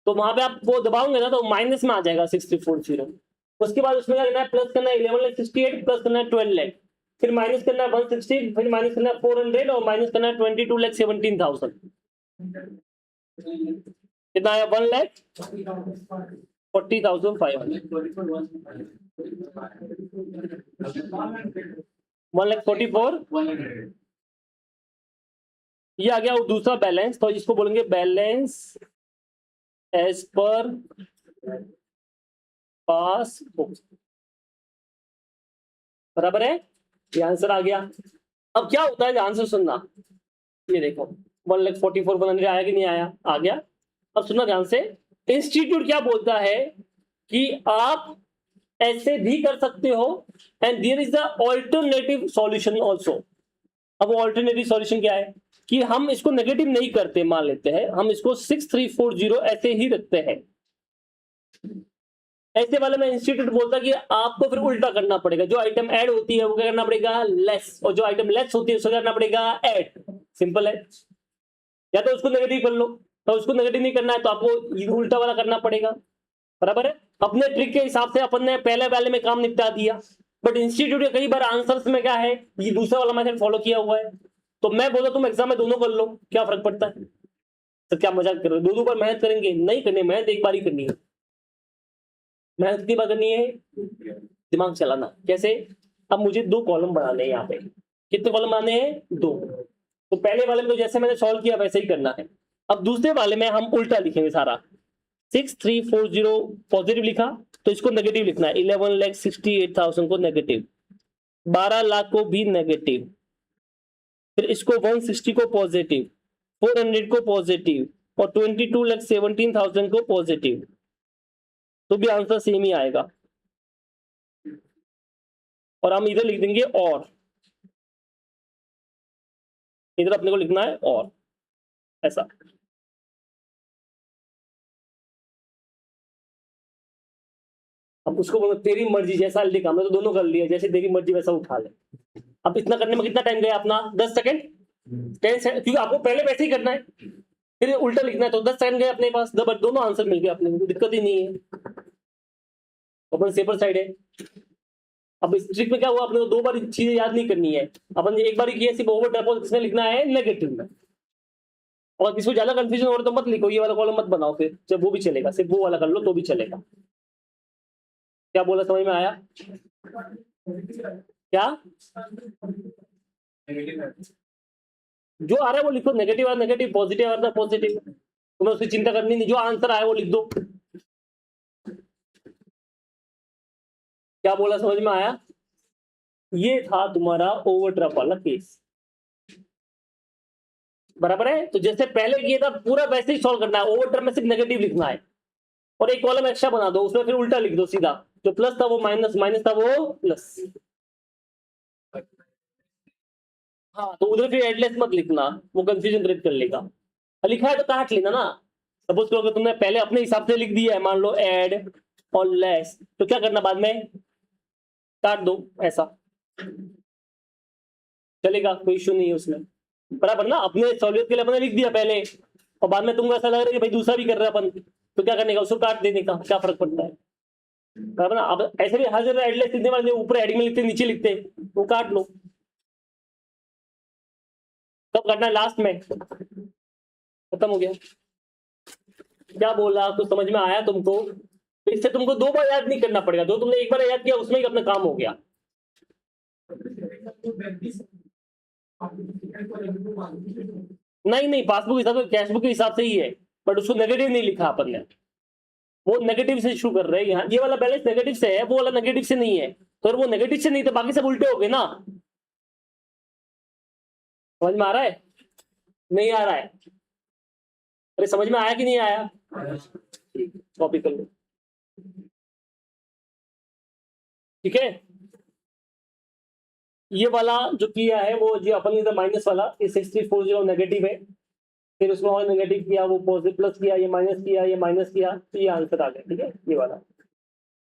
तो वहां पे आप वो दबाओगे ना तो माइनस में आ जाएगा 6340। उसके बाद उसमें क्या करना है, प्लस करना है 11,68,000, प्लस करना है 12,00,000, फिर माइनस करना है 160, फिर माइनस करना है 400 और माइनस करना है 22,17,000। कितना आया? 1,40,500, 1,44,000। ये आ गया वो दूसरा बैलेंस, तो इसको बोलेंगे बैलेंस एज पर पासबुक, बराबर है, ये आंसर आ गया। अब क्या होता है आंसर सुनना, ये देखो 1,44,100 आया कि नहीं आया? आ गया। अब सुनना ध्यान से, इंस्टीट्यूट क्या बोलता है कि आप ऐसे भी कर सकते हो, and there is the alternative solution also. अब ऑल्टरनेटिव सॉल्यूशन क्या है कि हम इसको नेगेटिव नहीं करते, मान लेते हैं हम इसको 6340 ऐसे ही रखते हैं। ऐसे वाले में इंस्टीट्यूट बोलता है कि आपको फिर उल्टा करना पड़ेगा, जो आइटम ऐड होती है वो क्या करना पड़ेगा, लेस, और जो आइटम लेस होती है उसको करना पड़ेगा ऐड। सिंपल है, या तो उसको नेगेटिव कर लो, तो उसको नेगेटिव नहीं करना है तो आपको उल्टा वाला करना पड़ेगा, बराबर है। अपने ट्रिक के हिसाब से अपन ने पहले वाले में काम निपटा दिया, बट इंस्टीट्यूट के कई बार आंसर्स में क्या है, ये दूसरा वाला मेथड फॉलो किया हुआ है। तो मैं बोला तुम एग्जाम में दोनों कर लो, क्या फर्क पड़ता है? तो क्या मजाक कर रहे हो, दो बार मेहनत करेंगे? नहीं करनी, मेहनत एक बार ही करनी है। मेहनत कितनी बार करनी है? दिमाग चलाना। कैसे? अब मुझे दो कॉलम बनाने हैं, यहाँ पे कितने कॉलम बनाने हैं? दो। तो पहले वाले में तो जैसे मैंने सॉल्व किया वैसे ही करना है। अब दूसरे वाले में हम उल्टा लिखेंगे सारा, 6340 पॉजिटिव लिखा तो इसको नेगेटिव लिखना है, 11,68,000 को नेगेटिव, 12 लाख को भी नेगेटिव, फिर इसको 160 को पॉजिटिव, 400 को पॉजिटिव और 22,17,000 को पॉजिटिव, तो भी आंसर सेम ही आएगा। और हम इधर लिख देंगे और, इधर अपने को लिखना है और, ऐसा। अब उसको बोलो तेरी मर्जी, जैसा लिखा, मैं तो दोनों कर लिया, जैसे तेरी मर्जी वैसा उठा ले। अब इतना करने में कितना टाइम गया अपना? 10 सेकंड, 10 सेकंड, क्योंकि आपको पहले वैसे ही करना है, फिर उल्टा लिखना है, तो 10 सेकंड गए अपने पास, दोनों आंसर मिल गए अपने को, दिक्कत ही नहीं है, अपन सेफर साइड है। अब इस ट्रिक में क्या हुआ, अपने को दो बार चीजें याद नहीं करनी है, अपन एक बार किया सिर्फ ओवरड्राफ्ट, किसमें लिखना है? नेगेटिव में। और किसी को ज्यादा कंफ्यूजन हो रहा है तो मत लिखो, ये वाला कॉलम मत बनाओ, फिर जब वो भी चलेगा, सिर्फ वो वाला कर लो तो भी चलेगा। क्या बोला, समझ में आया क्या? जो आ रहा है वो लिखो, नेगेटिव आ रहा नेगेटिव, पॉजिटिव आ रहा पॉजिटिव, तुम्हें उसकी चिंता करनी नहीं, जो आंसर आया वो लिख दो। क्या बोला, समझ में आया? ये था तुम्हारा ओवरड्राफ्ट वाला केस, बराबर है। तो जैसे पहले किया था पूरा वैसे ही सॉल्व करना है, ओवरड्राफ्ट में सिर्फ नेगेटिव लिखना है, और एक कॉलम एक्स्ट्रा बना दो, उसमें फिर उल्टा लिख दो सीधा, जो प्लस था वो माइनस, माइनस था वो प्लस। हाँ, तो उधर फिर एडलेस मत लिखना, वो कंफ्यूजन क्रिएट कर लेगा। लिखा है तो काट लेना ना। सपोज करो कि तुमने पहले अपने हिसाब से लिख दिया है, मान लो एड और लेस, तो क्या करना बाद में, काट दो ऐसा, चलेगा, कोई इशू नहीं है उसमें। बराबर ना, अपने सहूलियत के लिए अपने लिख दिया पहले, और बाद में तुमको ऐसा लग रहा है कि भाई दूसरा भी कर रहा है अपन, तो क्या करने का, उसको काट देने का, क्या फर्क पड़ता है। बराबर ना, अब ऐसे भी हर जगह एडलेस लिखने वाले ऊपर हेडिंग में लिखते नीचे लिखते, वो काट लो। कब काटना है, लास्ट में, खत्म हो गया। क्या बोला, कुछ समझ में आया तुमको? तो इससे तुमको 2 बार याद नहीं करना पड़ेगा, जो तुमने 1 बार याद किया उसमें ही अपना काम हो गया। नहीं नहीं, पासबुक हिसाब से कैशबुक के हिसाब से ही है, बट उसको नेगेटिव नहीं लिखा अपन ने, वो नेगेटिव से शुरू कर रहे हैं यहाँ, ये वाला बैलेंस नेगेटिव से है, वो वाला नेगेटिव से नहीं है, तो वो नेगेटिव से नहीं तो बाकी सब उल्टे हो गए ना। समझ में आ रहा है, नहीं आ रहा है? अरे समझ में आया कि नहीं आया? कॉपी कर लो, ठीक है। ये वाला जो किया है वो जो अपन ने माइनस वाला, ये 6340 नेगेटिव है, फिर उसमें और नेगेटिव किया, वो पॉजिटिव प्लस किया, ये माइनस किया, ये माइनस किया, तो ये आंसर आ गया, ठीक है, ये वाला।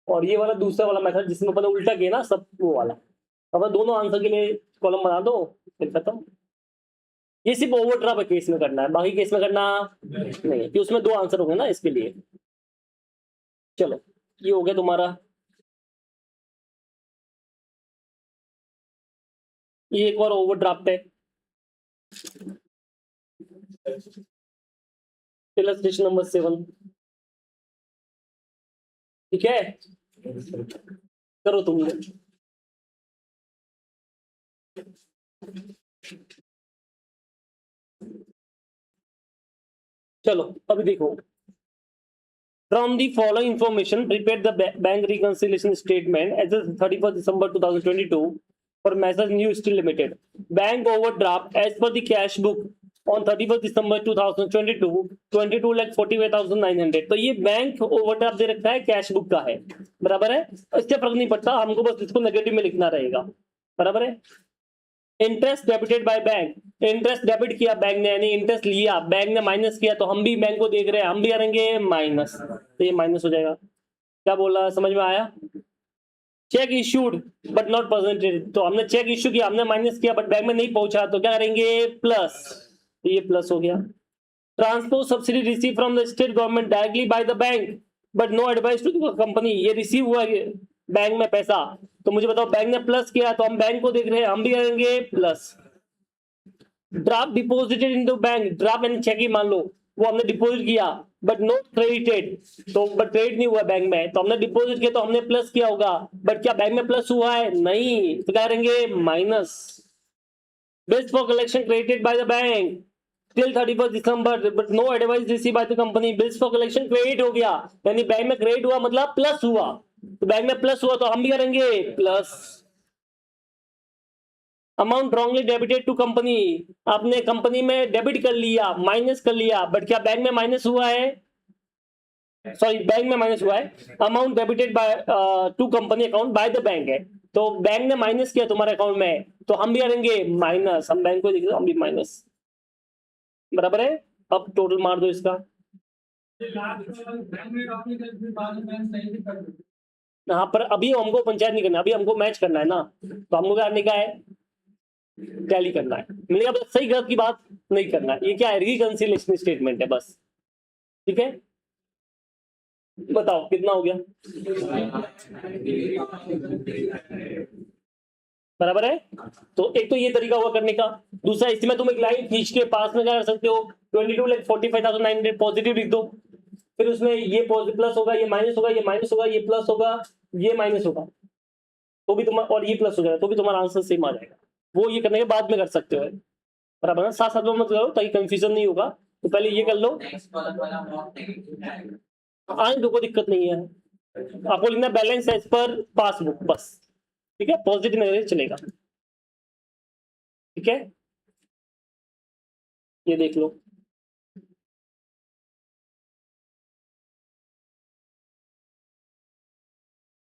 और ये वाला दूसरा वाला मेथड जिसमें अपन उल्टा किया ना सब, वो वाला। अब दोनों आंसर के लिए कॉलम बना दो, फिर खत्म। ये सिर्फ ओवरड्राफ्ट केस में करना है, बाकी केस में करना नहीं है, कि उसमें 2 आंसर होंगे ना इसके लिए। चलो, ये हो गया तुम्हारा। ये एक बार ओवरड्राफ्ट है, इलस्ट्रेशन नंबर 7, ठीक है, करो तुम लोग। चलो अभी देखो, from the following information prepare the bank reconciliation statement as of 31st December 2022 for Messrs New Steel Limited. Bank overdraft as per the cash book on 31st December 2022 22,45,900। तो ये बैंक ओवरड्राफ्ट दे रखा है, कैश बुक का है, बराबर है, इससे फर्क नहीं पड़ता, हमको बस इसको नेगेटिव में लिखना रहेगा, बराबर है। Interest debited by bank, interest debit किया बैंक ने, यानी इंटरेस्ट लिया बैंक ने, माइनस किया, तो हम भी बैंक को देख रहे हैं, हम भी करेंगे माइनस, तो ये माइनस हो जाएगा। क्या बोला, समझ में आया? Check issued but not presented, तो हमने चेक इश्यू किया, हमने माइनस किया, बट बैंक में नहीं पहुंचा, तो क्या करेंगे, प्लस, तो ये प्लस हो गया। Transport subsidy receive from the state government directly by the bank but no advice to the company, ये रिसीव हुआ बैंक में पैसा, तो मुझे बताओ बैंक ने प्लस किया, तो हम बैंक को देख रहे हैं, हम भी करेंगे plus. Draft deposited in bank, draft यानी चेक ही मान लो, वो हमने डिपॉजिट किया बट नॉट क्रेडिटेड, तो बट क्रेडिट नहीं हुआ बैंक में, तो हमने डिपॉजिट किया तो हमने प्लस किया होगा, बट क्या बैंक में प्लस हुआ है, नहीं, तो क्या करेंगे, minus. Bills for collection credited by the bank till 31st December but no advice received by the company, bills for collection credit हो गया, यानी बैंक में क्रेडिट हुआ मतलब प्लस हुआ, तो बैंक में प्लस हुआ तो हम भी करेंगे plus. Amount wrongly debited to company, आपने कंपनी में डेबिट कर लिया, माइनस कर लिया, बट क्या बैंक में माइनस हुआ है, सॉरी बैंक में माइनस हुआ है। Amount debited by two company account by the bank है, तो बैंक ने माइनस किया तुम्हारे अकाउंट में, तो हम भी करेंगे माइनस, हम बैंक को देख रहे हम भी माइनस, बराबर है। अब टोटल मार दो इसका, यहाँ पर अभी हमको पंचायत नहीं करना, अभी हमको मैच करना है ना, तो हमको क्या करने का है, टैली करना है, मतलब सही गलत की बात नहीं करना है, ये क्या है, रिकंसिलिएशन स्टेटमेंट है बस, ठीक है। बताओ कितना हो गया, बराबर है। तो एक तो ये तरीका हुआ करने का, दूसरा इसमें तुम एक लाइन खींच के पास में क्या कर सकते हो, 22,45,900 पॉजिटिव लिख दो, फिर उसमें ये प्लस होगा, ये माइनस होगा, ये माइनस होगा, ये प्लस होगा, ये माइनस होगा, तो भी तुम्हारा, और ये प्लस हो जाएगा, तो भी तुम्हारा आंसर सेम आ जाएगा। वो ये करने के बाद में कर सकते हो, बराबर है, साथ साथ में मत करो ताकि कंफ्यूजन नहीं होगा, तो पहले ये कर लो, आने दो, कोई दिक्कत नहीं है, आपको लिखना बैलेंस एज पर पासबुक बस, ठीक है, पॉजिटिव नेगेटिव चलेगा, ठीक है, ये देख लो,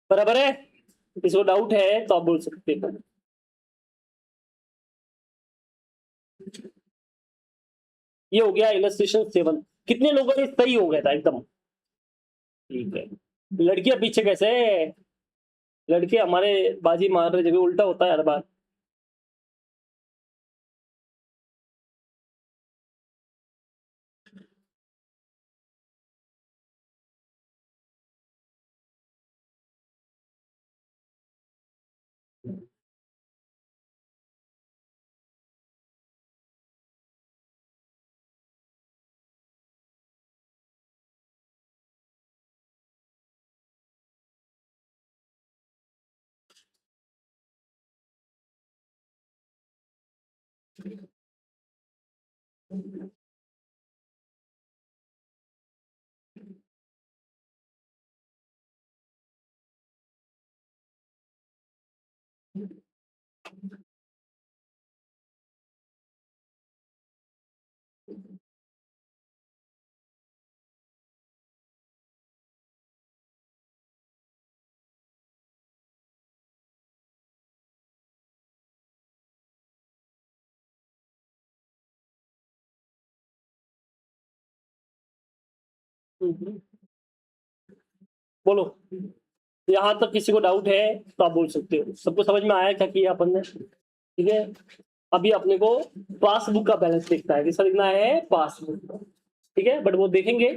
बराबर है। किसी को डाउट है तो आप बोल सकते हो। ये हो गया इलस्ट्रेशन 7, कितने लोगों ने सही हो गया था एकदम, ठीक है। लड़कियां पीछे कैसे, लड़के हमारे बाजी मार रहे, जब उल्टा होता है हर बार। बोलो, यहाँ तक किसी को डाउट है तो आप बोल सकते हो। सबको समझ में आया क्या किया अपन ने? ठीक है, अभी अपने को पासबुक का बैलेंस देखना है। किसका देखना है? पासबुक। ठीक है, बट वो देखेंगे,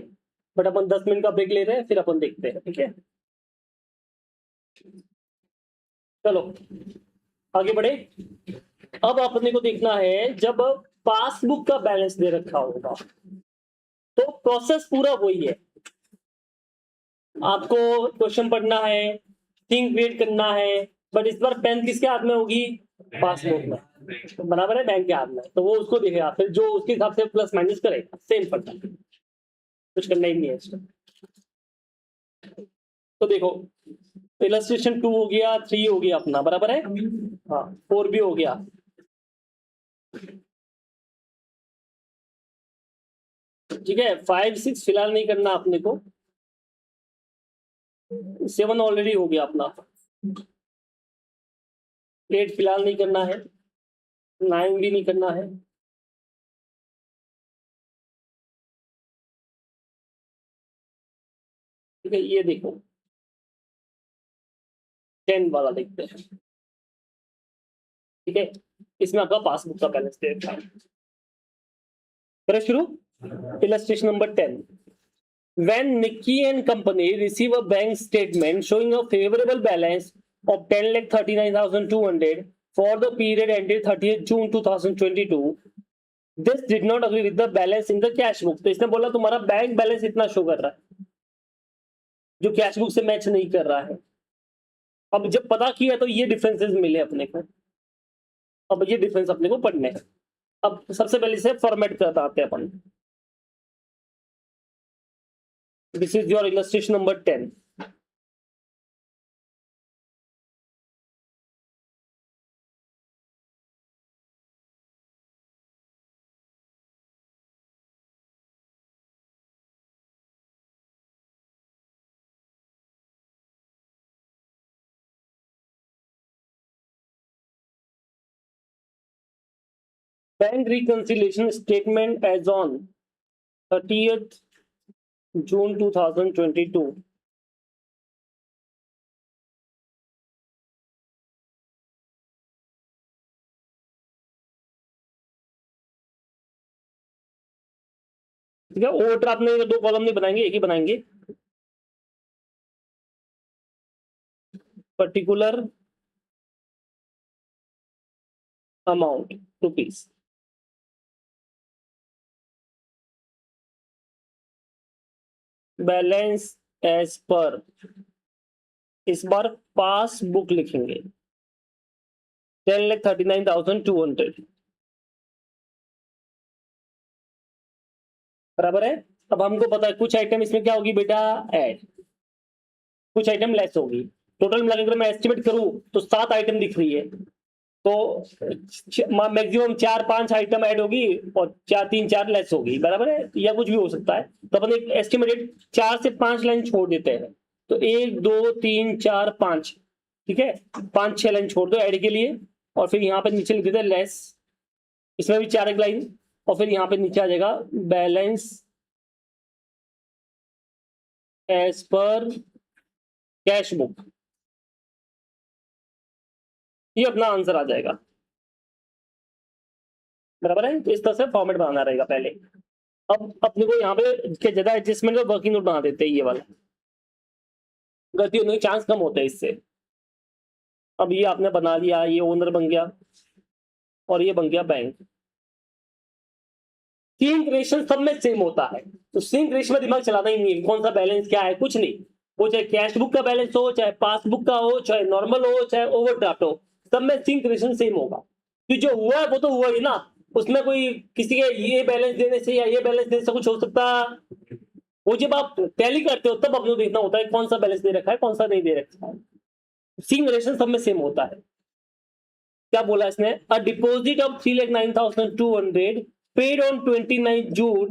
बट अपन 10 मिनट का ब्रेक ले रहे हैं, फिर अपन देखते हैं। ठीक है, चलो आगे बढ़े। अब अपने को देखना है, जब पासबुक का बैलेंस दे रखा होगा तो प्रोसेस पूरा वही है। आपको क्वेश्चन पढ़ना है, थिंग क्रिएट करना है, बट इस बार पेन किसके हाथ में होगी? पासबुक में, बराबर है, बैंक के हाथ में। तो वो उसको देखेगा, फिर जो उसके हिसाब से प्लस माइनस करेगा, सेम पड़ता है, कुछ करना ही नहीं है इसमें। तो देखो, इलस्ट्रेशन 2 हो गया, 3 हो गया अपना, बराबर है। हाँ, 4 भी हो गया। ठीक है, 5 6 फिलहाल नहीं करना अपने को। 7 ऑलरेडी हो गया अपना। 8 फिलहाल नहीं करना है। 9 भी नहीं करना है। ठीक है, ये देखो 10 वाला देखते हैं। ठीक है, इसमें आपका पासबुक का बैलेंस दे रखा है। करें शुरू। Illustration number 10। When Nicky and company receive a bank statement showing a favorable balance of 10,39,200 for the period ended 30th June 2022, this did not agree with the balance in the cash book। तो इसने बोला तुम्हारा bank balance इतना show कर रहा है जो cash book से मैच नहीं कर रहा है। अब जब पता किया तो ये डिफरेंसेस मिले अपने को। अब ये डिफरेंस अपने को पढ़ने हैं। अब सबसे पहले से फॉर्मेट करता आते हैं अपन। This is your illustration number 10। Bank reconciliation statement as on 30th June 2022। ठीक है, ओवर आपने 2 कॉलम नहीं बनाएंगे, एक ही बनाएंगे। Particular amount rupees, balance as per, इस बार पासबुक लिखेंगे 10,39,200। बराबर है। अब हमको पता है कुछ आइटम इसमें क्या होगी बेटा? ऐड। कुछ आइटम लेस होगी। टोटल मिलाकर अगर मैं एस्टिमेट करूं तो 7 आइटम दिख रही है, तो मैक्सिमम 4 5 आइटम ऐड होगी और 4 3 4 लेस होगी, बराबर है, या कुछ भी हो सकता है। तो अपन एक एस्टिमेटेड 4 से 5 लाइन छोड़ देते हैं। तो 1 2 3 4 5, ठीक है, 5 6 लाइन छोड़ दो ऐड के लिए, और फिर यहाँ पे नीचे लिख देते हैं लेस। इसमें भी 4 एक लाइन, और फिर यहाँ पे नीचे आ जाएगा balance as per cash book. ये अपना आंसर आ जाएगा, बराबर है। तो इस तरह से फॉर्मेट बनाना रहेगा पहले। अब अपने को यहाँ पे ज्यादा एडजस्टमेंट और वर्किंग नोट बना देते हैं, ये वाला गलती होने के चांस कम होते हैं इससे। अब ये आपने बना लिया, ये ओनर बन गया और ये बन गया बैंक। सिंक रेशियो सब में सेम होता है, तो सिंक रेशियो में दिमाग चलाना ही नहीं है, कौन सा बैलेंस क्या है, कुछ नहीं। वो चाहे कैश बुक का बैलेंस हो, चाहे पासबुक का हो, चाहे नॉर्मल हो, चाहे ओवरड्राफ्ट हो, सब में सिंक रेशियो सेम होगा। कि जो हुआ है वो तो हुआ ही ना, उसमें कोई किसी के ये बैलेंस देने से या ये बैलेंस देने से कुछ हो सकता। वो जब आप टैली करते हो तब आपको देखना होता है कौन सा बैलेंस दे रखा है, कौन सा नहीं दे रखा है। सिंक रेशियो सब में सेम होता है। क्या बोला इसने, a deposit of 3,09,200 paid on 29 June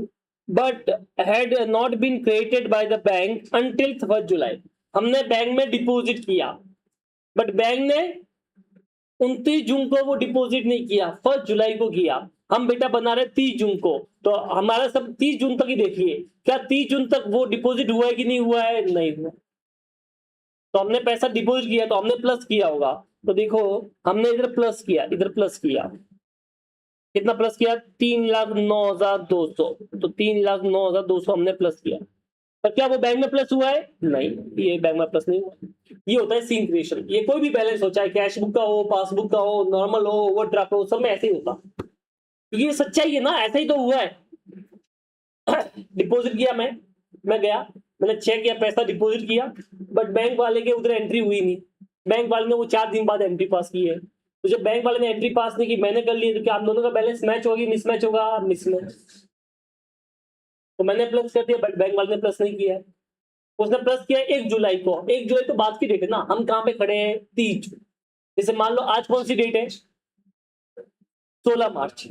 but had not been credited by the bank until 1st July। हमने बैंक में डिपॉजिट किया, बट बैंक ने 29 जून को वो डिपॉजिट नहीं किया, 1 जुलाई को किया। हम बेटा बना रहे 30 जून को, तो हमारा सब 30 जून तक ही देखिए, क्या 30 जून तक वो डिपॉजिट हुआ है कि नहीं हुआ है, नहीं हुआ। तो हमने पैसा डिपॉजिट किया तो हमने प्लस किया होगा, तो देखो हमने इधर प्लस किया, इधर प्लस किया, कितना प्लस किया, 3,09,200। तो 3,09,200 हमने प्लस किया, पर क्या वो बैंक में प्लस हुआ है, नहीं, ये बैंक में प्लस नहीं हुआ। ये होता है सिंक रेशियो। ये कोई भी बैलेंस हो, चाहे कैश बुक का हो, पासबुक का हो, नॉर्मल हो, ओवरड्राफ्ट हो, सब में ऐसे ही होता। ये सच्चाई है ना, ऐसा ही तो हुआ है। डिपॉजिट किया मैं गया, मैंने चेक किया, पैसा डिपॉजिट किया, बट बैंक वाले के उधर एंट्री हुई नहीं। बैंक वाले ने वो 4 दिन बाद एंट्री पास की है। तो जब बैंक वाले ने एंट्री पास नहीं की, मैंने कर ली, तो क्या हम दोनों का बैलेंस मैच होगी, मिसमैच होगा, मिसमैच। तो मैंने प्लस कर दिया, बट बैंक वाले ने प्लस नहीं किया है। उसने प्लस किया 1 जुलाई को। 1 जुलाई तो बाद की डेट है ना, हम कहाँ पे खड़े हैं, 30 जून। जैसे मान लो आज कौन सी डेट है, 16 मार्च,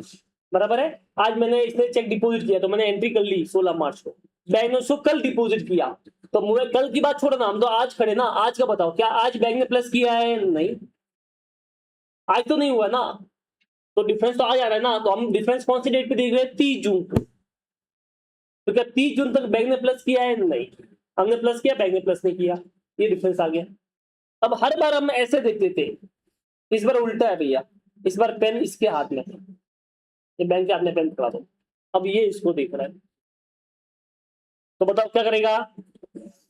बराबर है। आज मैंने इसने चेक डिपॉजिट किया, तो मैंने एंट्री कर ली 16 मार्च को, बैंक ने उसको कल डिपॉजिट किया। तो मुझे कल की बात छोड़ो ना, हम तो आज खड़े ना, आज का बताओ, क्या आज बैंक ने प्लस किया है, नहीं, आज तो नहीं हुआ ना। तो डिफरेंस तो आ जा रहा है ना, तो हम डिफरेंस कौन सी डेट पे देख रहे हैं, 30 जून को। तो क्या 30 जून तक बैंक ने प्लस किया है, नहीं, हमने प्लस किया, बैंक ने प्लस नहीं किया, ये डिफरेंस आ गया। अब हर बार हम ऐसे देखते थे, इस बार उल्टा है भैया, इस बार पेन इसके हाथ में, ये बैंक के हाथ में पेन पकड़ा दो, अब ये इसको देख रहा है, तो बताओ क्या करेगा,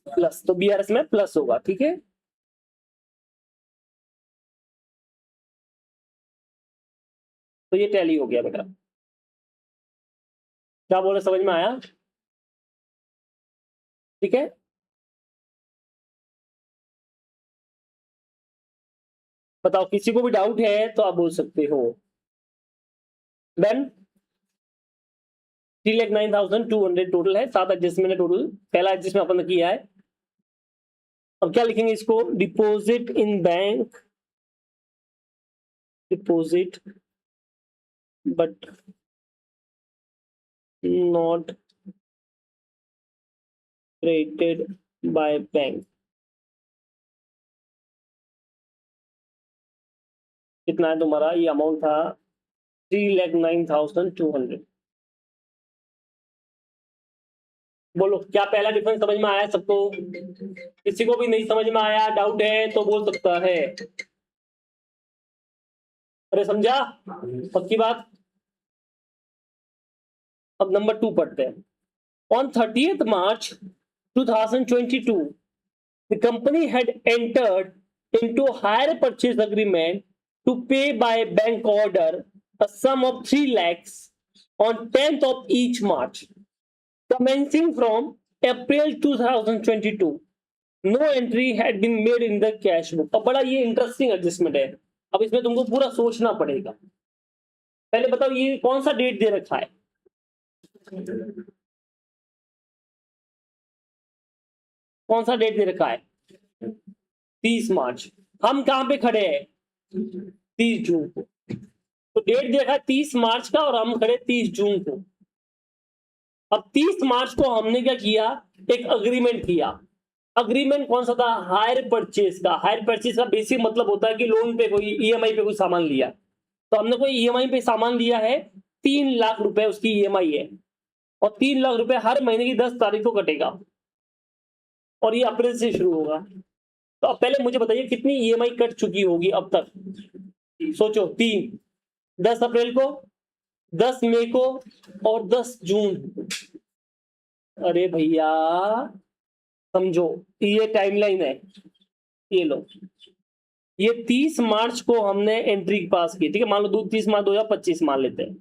प्लस, तो बीआरएस में प्लस होगा, ठीक है। तो ये टैली हो गया बेटा, क्या बोल रहे, समझ में आया, ठीक है। बताओ किसी को भी डाउट है तो आप बोल सकते हो। देन 3,09,200 टोटल है, 7 एडजस्टमेंट है टोटल, पहला एडजस्टमेंट अपन ने किया है। अब क्या लिखेंगे इसको, deposit in bank, deposit but not credited bye bank. कितना है तुम्हारा, ये अमाउंट था 3,09,200। बोलो क्या पहला डिफरेंस समझ में आया सबको, किसी को भी नहीं समझ में आया, डाउट है तो बोल सकता है। अरे समझा, पक्की बात। अब नंबर 2 पढ़ते हैं। On 30th March 2022 the company had entered into hire purchase agreement to pay by bank order a sum of 3 lakhs on 10th of each March commencing from April 2022। no entry had been made in the cash book। अब बड़ा ये interesting adjustment है, अब इसमें तुमको पूरा सोचना पड़ेगा। पहले बताओ ये कौन सा डेट दे रखा है, कौन सा डेट दे रखा है, 30 मार्च। हम कहां पे खड़े हैं, 30 जून को। तो डेट देखा 30 मार्च का और हम खड़े 30 जून को। अब 30 मार्च को हमने क्या किया, एक अग्रीमेंट किया। अग्रीमेंट कौन सा था, हायर परचेज का। हायर परचेज का बेसिक मतलब होता है कि लोन पे कोई ईएमआई पे कोई सामान लिया, तो हमने कोई ईएमआई पे सामान लिया है, 3 लाख रुपए उसकी ईएमआई है, और 3 लाख रुपए हर महीने की 10 तारीख को कटेगा, और ये अप्रैल से शुरू होगा। तो अब पहले मुझे बताइए कितनी ईएमआई कट चुकी होगी अब तक, सोचो, 3, 10 अप्रैल को, 10 मई को और 10 जून। अरे भैया समझो, ये टाइमलाइन है, ये लो, ये 30 मार्च को हमने एंट्री पास की, ठीक है, मान लो 30 मार्च 2025 मान लेते हैं,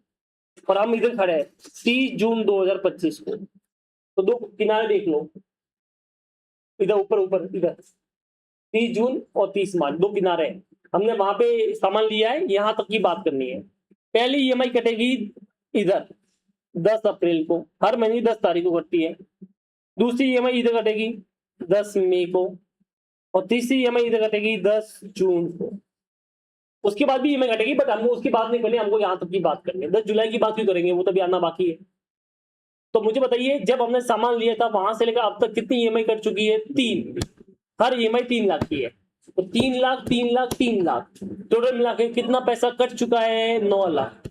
और हम इधर खड़े हैं 30 जून 2025 को, तो दो किनारे देख लो, इधर ऊपर ऊपर, इधर 30 जून और 30 मार्च, दो किनारे हैं, हमने वहां पे सामान लिया है, यहां तक की बात करनी है। पहली ईएमआई कटेगी इधर 10 अप्रैल को, हर महीने 10 तारीख को कटती है। दूसरी ईएमआई इधर कटेगी 10 मई को, और तीसरी ईएमआई इधर कटेगी 10 जून को। उसके बाद भी ईएमआई कटेगी, बट हमको उसकी बात नहीं करनी, हमको यहाँ तक की बात करनी है। 10 जुलाई की बात क्यों करेंगे, वो तभी आना बाकी है। तो मुझे बताइए, जब हमने सामान लिया था वहां से लेकर अब तक कितनी ईएमआई कट चुकी है? 3। हर ईएमआई 3 लाख की है, तो 3 लाख 3 लाख 3 लाख, टोटल मिला के कितना पैसा कट चुका है? 9 लाख।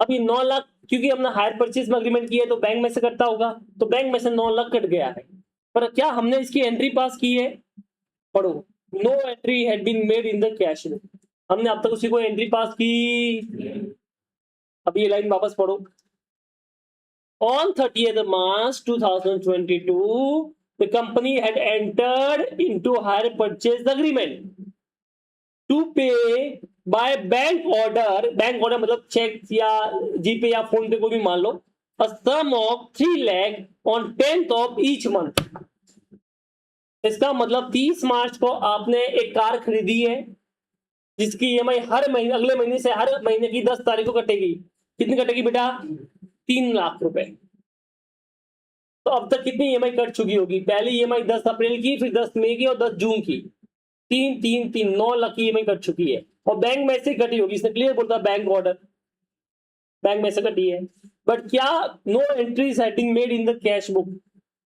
अब ये 9 लाख क्योंकि हमने हायर परचेज में अग्रीमेंट किया है, तो बैंक में से कटता होगा, तो बैंक में से 9 लाख कट गया है। पर क्या हमने इसकी एंट्री पास की है? पढ़ो, no entry had been made in the cash book. हमने अब तक उसी को एंट्री पास की। अब ये लाइन वापस पढ़ो। On 30th March 2022, the company had entered into hire purchase agreement to pay by bank order. Bank order मतलब चेक या जीपे या फोन पे, कोई भी मान लो, a sum of 3 lakh on 10th of each month. इसका मतलब 30 मार्च को आपने एक कार खरीदी है जिसकी ईएमआई हर महीने, अगले महीने से हर महीने की 10 तारीख को कटेगी। कितनी कटेगी बेटा? 3 लाख रुपए। तो अब तक कितनी ईएमआई कट चुकी होगी? पहली ईएमआई 10 अप्रैल की, फिर 10 मई की और 10 जून की। 3 3 3 9 लाख की ईएमआई कट चुकी है, और बैंक में से कटी होगी। इसने क्लियर बोलता, बैंक ऑर्डर, बैंक में से कटी है। बट क्या no entries had been made in the cash book?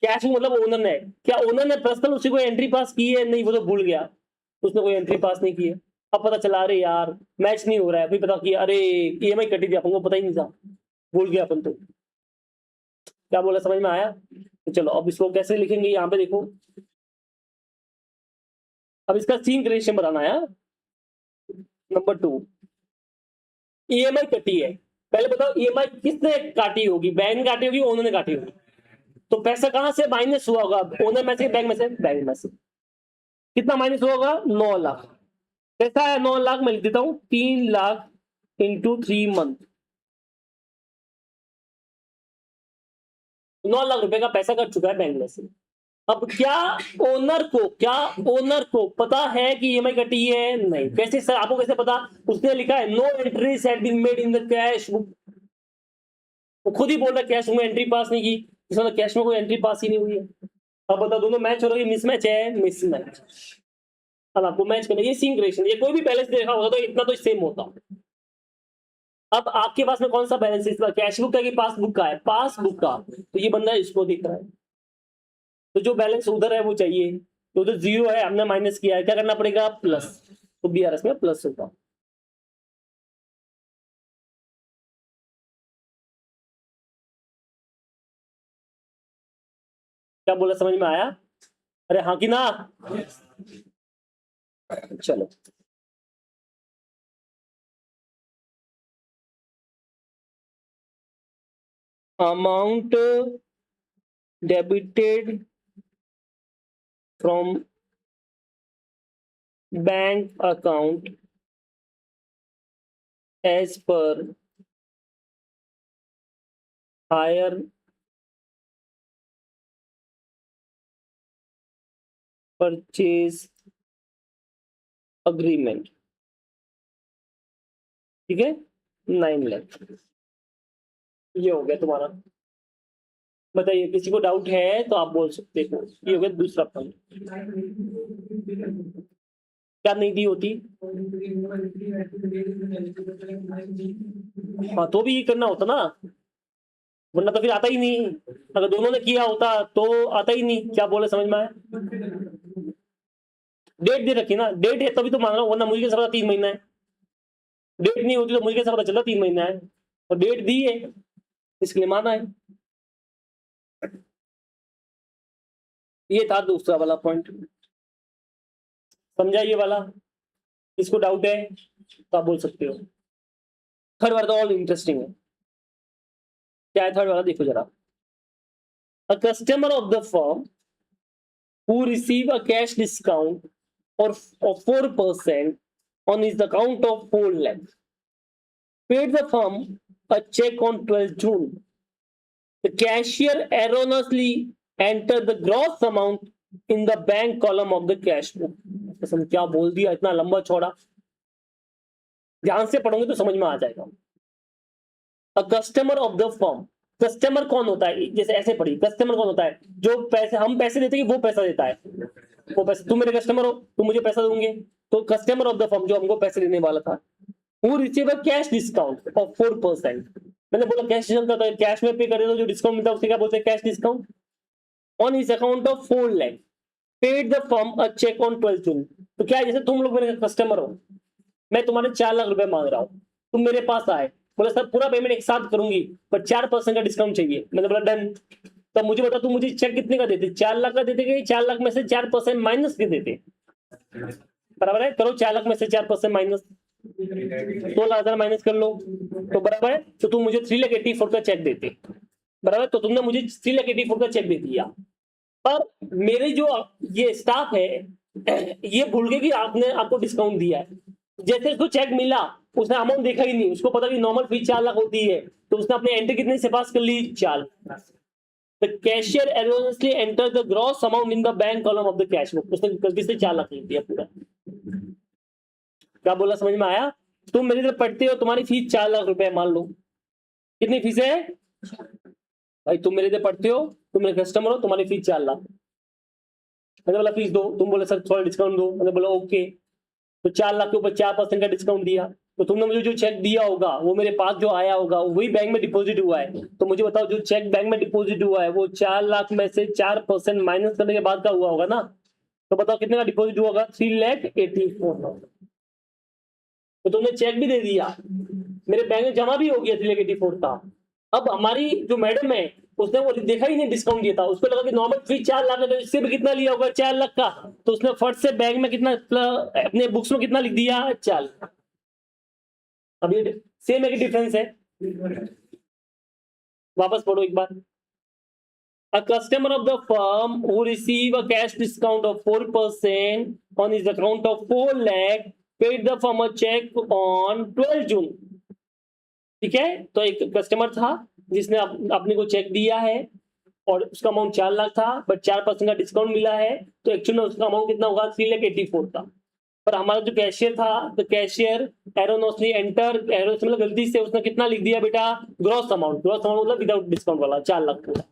Cash book मतलब ओनर ने, क्या ओनर ने पर्सनल उसी को एंट्री पास की है? नहीं, वो तो भूल गया, उसने कोई एंट्री पास नहीं की है। अब पता चला, अरे यार मैच नहीं हो रहा है, फिर पता किया, अरे ईएमआई कटी थी, अपन को पता ही नहीं था, भूल गया अपन तो। क्या बोला, समझ में आया? तो चलो अब इसको कैसे लिखेंगे, यहाँ पे देखो, अब इसका सीन क्रिएशन बनाना है। नंबर 2, ईएमआई कटी है। पहले बताओ ईएमआई किसने काटी होगी? बैंक ने काटी होगी, ओनर ने काटी होगी। तो पैसा कहां से माइनस हुआ होगा? ओनर में से, बैंक में से? बैंक में से। कितना माइनस हुआ होगा? 9 लाख। कैसा है 9 लाख? मैं लिख देता हूं, 3 लाख इंटू 3 मंथ, 9 लाख रुपए का पैसा कट चुका है बैंक में से। अब क्या ओनर को पता है कि ईएमआई कटी है? नहीं। कैसे सर, आपको कैसे पता? उसने लिखा है no entries had been made in the cash book. वो खुद ही बोल रहा है कैश में एंट्री पास नहीं की, इसका मतलब कैश में कोई एंट्री पास ही नहीं हुई है। अब बताओ, दोनों मैच हो रहा है, मिसमैच है? मिसमैच। अब आपको मैच करना, ये सिंक्रेशन, ये कोई भी बैलेंस देखा होगा तो इतना तो सेम होता। अब आपके पास में कौन सा बैलेंस है? इसका कैश बुक का कि पासबुक का है? पासबुक का। तो ये बंदा इसको दिख रहा है, तो जो बैलेंस उधर है वो चाहिए, तो उधर 0 है, हमने माइनस किया है, क्या करना पड़ेगा? प्लस। तो बीआरएस में प्लस होगा। क्या बोला, समझ में आया? अरे हाँ कि ना? चलो, amount debited from bank account as per hire purchase agreement, ठीक है, 9 लाख। ये हो गया तुम्हारा। बताइए, किसी को डाउट है तो आप बोल सकते हो। ये हो गया दूसरा पॉइंट। क्या नहीं दी होती? हाँ, तो भी ये करना होता ना, वरना तो फिर आता ही नहीं। अगर दोनों ने किया होता तो आता ही नहीं। क्या बोले, समझ में आया? डेट दे रखी ना, डेट है तभी तो मांग रहा हूँ, वरना मुझे कैसे पता 3 महीना है? डेट नहीं होती तो मुझे कैसे पता चला 3 महीना है? और डेट दी है, इसलिए माना है। ये था दूसरा वाला पॉइंट, समझा ये वाला? इसको डाउट है? तो आप बोल सकते हो। थर्ड वाला तो ऑल इंटरेस्टिंग है। क्या है थर्ड वाला, देखो जरा। A customer of the firm who receive a cash discount of 4% on his account of 4 lakh paid the firm a check on 12th June. The cashier erroneously entered the gross amount in the bank column of the cash book. कसम क्या बोल दिया, इतना लंबा चौड़ा, ध्यान से पढ़ोगे तो समझ में आ जाएगा। A customer of the firm, customer कौन होता है, जैसे ऐसे पढ़िए, कस्टमर कौन होता है, जो पैसे हम पैसे देते हैं वो पैसा देता है, वो पैसे, तुम मेरे कस्टमर हो, तुम मुझे पैसा दोगे, तो कस्टमर ऑफ द फर्म जो हमको पैसे देने वाला था, who receive a cash discount of 4%। मैंने बोला कैश चलता था, कैश में पे करे तो जो डिस्काउंट मिलता है उसे क्या बोलते हैं, cash discount. On his account of 4 lakh paid the firm a cheque on 12 June. तो क्या है, जैसे तुम लोग मेरे कस्टमर हो, मैं तुम्हारे 4 लाख रुपए मांग रहा हूँ, तुम मेरे पास आए, बोला सर पूरा पेमेंट एक साथ करूंगी पर 4% का डिस्काउंट चाहिए, मैंने बोला डन। तब मुझे बता, तुम मुझे चेक कितने का देते, 4 लाख का देते कि 4 लाख में से 4% माइनस के देते, बराबर है, करो 4 लाख में से 4% माइनस, 16,000 माइनस कर लो, तो बराबर है, तो तुम मुझे 3,84,000 का चेक देते, बराबर, तो तुमने मुझे 3,84,000 का चेक दे दिया, पर मेरे जो ये स्टाफ है ये भूल गए कि आपने आपको डिस्काउंट दिया है। जैसे उसको चेक मिला, उसने अमाउंट देखा ही नहीं, उसको पता कि नॉर्मल फीस 4 लाख होती है, तो उसने अपने एंट्री कितने से पास कर ली, 4। The cashier erroneously entered the gross amount in the bank column of the cash book। उसने गलती से 4 लाख लिख दिया पूरा। क्या बोला, समझ में आया? तुम मेरी तरफ पढ़ते हो, तुम्हारी फीस 4 लाख रुपए, मान लो कितनी फीस है भाई, तुम मेरे तरफ पढ़ते हो, तुम मेरे कस्टमर हो, तुम्हारी फीस 4 लाख, मैंने बोला फीस दो, तुम बोले सर थोड़ा डिस्काउंट दो, मैंने बोला ओके, तो 4 लाख के ऊपर 4% का डिस्काउंट दिया, तो तुमने मुझे जो चेक दिया होगा वो मेरे पास जो आया होगा वही बैंक में डिपॉजिट हुआ है, तो मुझे बताओ जो चेक बैंक में डिपॉजिट हुआ है वो 4 लाख में से 4% माइनस करने के बाद का हुआ होगा ना, तो बताओ कितने का डिपॉजिट हुआ होगा, 3,84,000। तो तुमने चेक भी दे दिया, मेरे बैंक में जमा भी हो गया 3,84,000 का। अब हमारी जो मैडम है उसने वो देखा ही नहीं डिस्काउंट दिया था, उसको लगा कि नॉर्मल फीस 4 लाख है, तो इससे भी कितना लिया होगा, 4 लाख का, तो उसने फट से बैंक में कितना, अपने बुक्स में कितना लिख दिया, 4 लाख। अब ये सेम है कि डिफरेंस है, वापस पढ़ो एक बार। A customer of the firm who receive a cash discount of 4% on his account of 4 lakh paid the firm a check on 12 June। ठीक है, तो एक कस्टमर था जिसने अपने को चेक दिया है और उसका अमाउंट 4 लाख था, बट 4% का डिस्काउंट मिला है, तो एक्चुअली में उसका अमाउंट कितना होगा, 3,84,000 था। पर हमारा जो कैशियर था, तो कैशियर एरोनोसली एंटर, मतलब गलती से उसने कितना लिख दिया बेटा, ग्रॉस अमाउंट, ग्रॉस अमाउंट मतलब विदाउट डिस्काउंट वाला 4 लाख पूरा।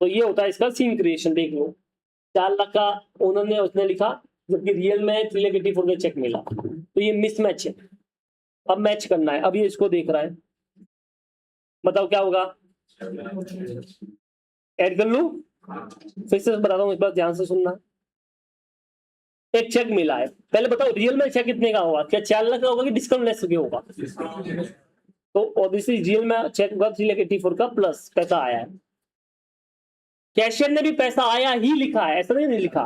तो ये होता है इसका सीन क्रिएशन, देख लो 4 लाख का ओनर ने उसने लिखा, जबकि रियल में 3,84,000 का चेक मिला, तो ये मिसमैच है। अब मैच करना है, अब ये इसको देख रहा है, बताओ क्या होगा, ऐड कर लूं, फिर से बताता हूं, इस बार ध्यान से सुनना। एक चेक मिला है, पहले बताओ रियल में चेक कितने का होगा, क्या 4 लाख का होगा कि डिस्काउंट लेस के होगा, तो ऑब्वियसली रियल में चेक होगा 3,84,000 का प्लस पैसा आया है। कैशियर ने भी पैसा आया ही लिखा है, ऐसा नहीं लिखा,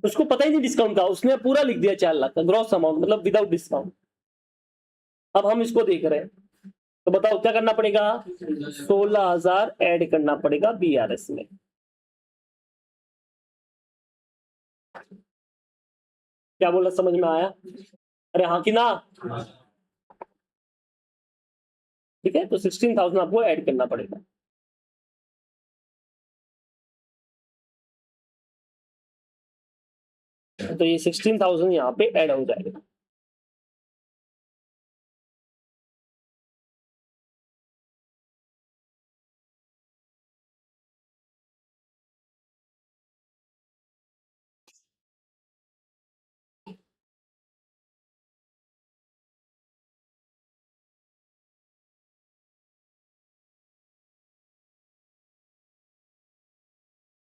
उसको पता ही नहीं डिस्काउंट का, उसने पूरा लिख दिया 4 लाख का ग्रॉस अमाउंट, मतलब विदाउट डिस्काउंट। अब हम इसको देख रहे हैं, तो बताओ क्या करना पड़ेगा, 16,000 ऐड करना पड़ेगा BRS में। क्या बोला, समझ में आया? अरे हाँ कि ना, ठीक है, तो 16,000 आपको ऐड करना पड़ेगा। तो ये 16,000 यहाँ पे ऐड हो जाएगा।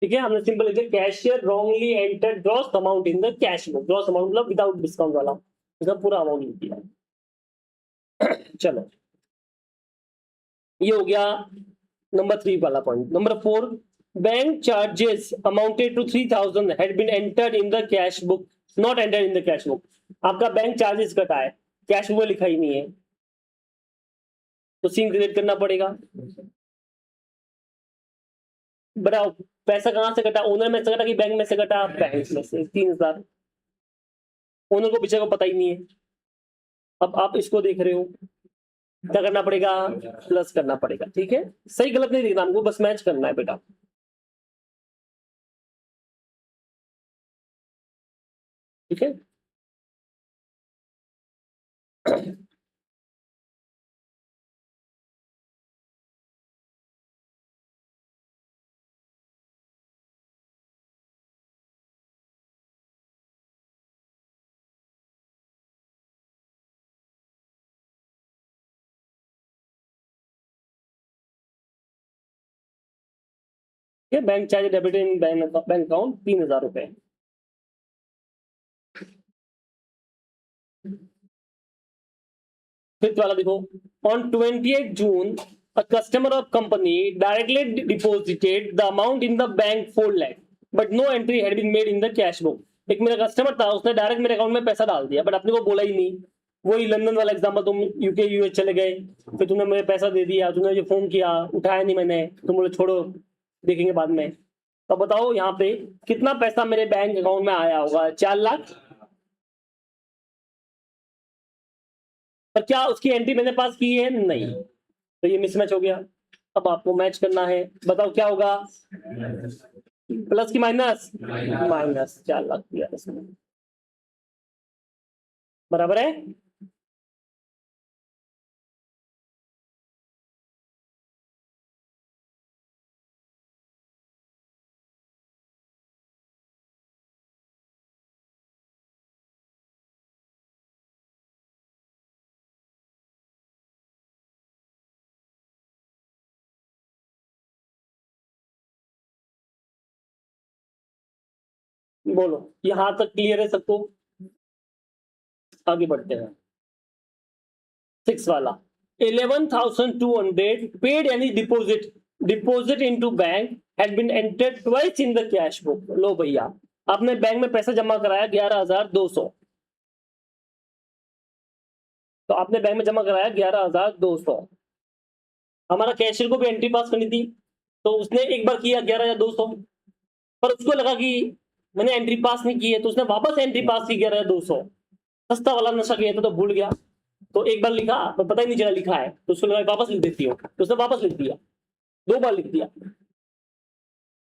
ठीक है, हमने सिंपल लिखा cashier wrongly enter gross amount in the cash book, gross amount मतलब विदाउट डिस्काउंट वाला, इसका पूरा अमाउंट लिख दिया। चलो ये हो गया नंबर 3 वाला point. Number 4, bank charges amounted to 3,000 had been entered in the cash book not enter in the cash book. आपका बैंक चार्जेस कटा है, कैश बुक में लिखा ही नहीं है, तो सीन क्रिएट करना पड़ेगा। बताओ पैसा कहाँ से कटा, ओनर में से कटा कि बैंक में से कटा? बैंक में से 3000। ओनर को पीछे को पता ही नहीं है। अब आप इसको देख रहे हो, क्या करना पड़ेगा? प्लस करना पड़ेगा। ठीक है, सही गलत नहीं देखना हमको, बस मैच करना है बेटा। ठीक है, bank charge debit in bank account 3000 रुपए। फिफ्थ वाला देखो, on 28 June a customer of company directly deposited the amount in the bank 4 lakh but no entry had been made in the cash book। एक मेरा customer था, उसने direct मेरे account में पैसा डाल दिया, बट अपने को बोला ही नहीं। वही लंदन वाला एग्जाम्पल, तुम यूके यूएस चले गए, फिर तुमने मुझे पैसा दे दिया, तुमने मुझे फोन किया, उठाया नहीं मैंने, तुम बोले छोड़ो देखेंगे बाद में। तो बताओ यहाँ पे कितना पैसा मेरे बैंक अकाउंट में आया होगा? 4 लाख। पर क्या उसकी एंट्री मैंने पास की है? नहीं, तो ये मिसमैच हो गया। अब आपको मैच करना है, बताओ क्या होगा? प्लस की माइनस? माइनस 4 लाख दिया इसमें, बराबर है। बोलो, यहां तक क्लियर है सबको? आगे बढ़ते हैं। 6 वाला, 11,200 paid any deposit into bank had been entered twice in the cash book. लो भैया, आपने बैंक में पैसा जमा कराया 11,200, तो आपने बैंक में जमा कराया 11,200। हमारा कैशियर को भी एंट्री पास करनी थी, तो उसने एक बार किया 11,200, पर उसको लगा कि मैंने एंट्री पास नहीं की है, तो उसने वापस एंट्री पास की 11,200। सस्ता वाला नशा किया था तो भूल गया, तो एक बार लिखा तो पता ही नहीं चला लिखा है, तो उसको लगा वापस लिख देती हो, तो उसने वापस लिख दिया, 2 बार लिख दिया,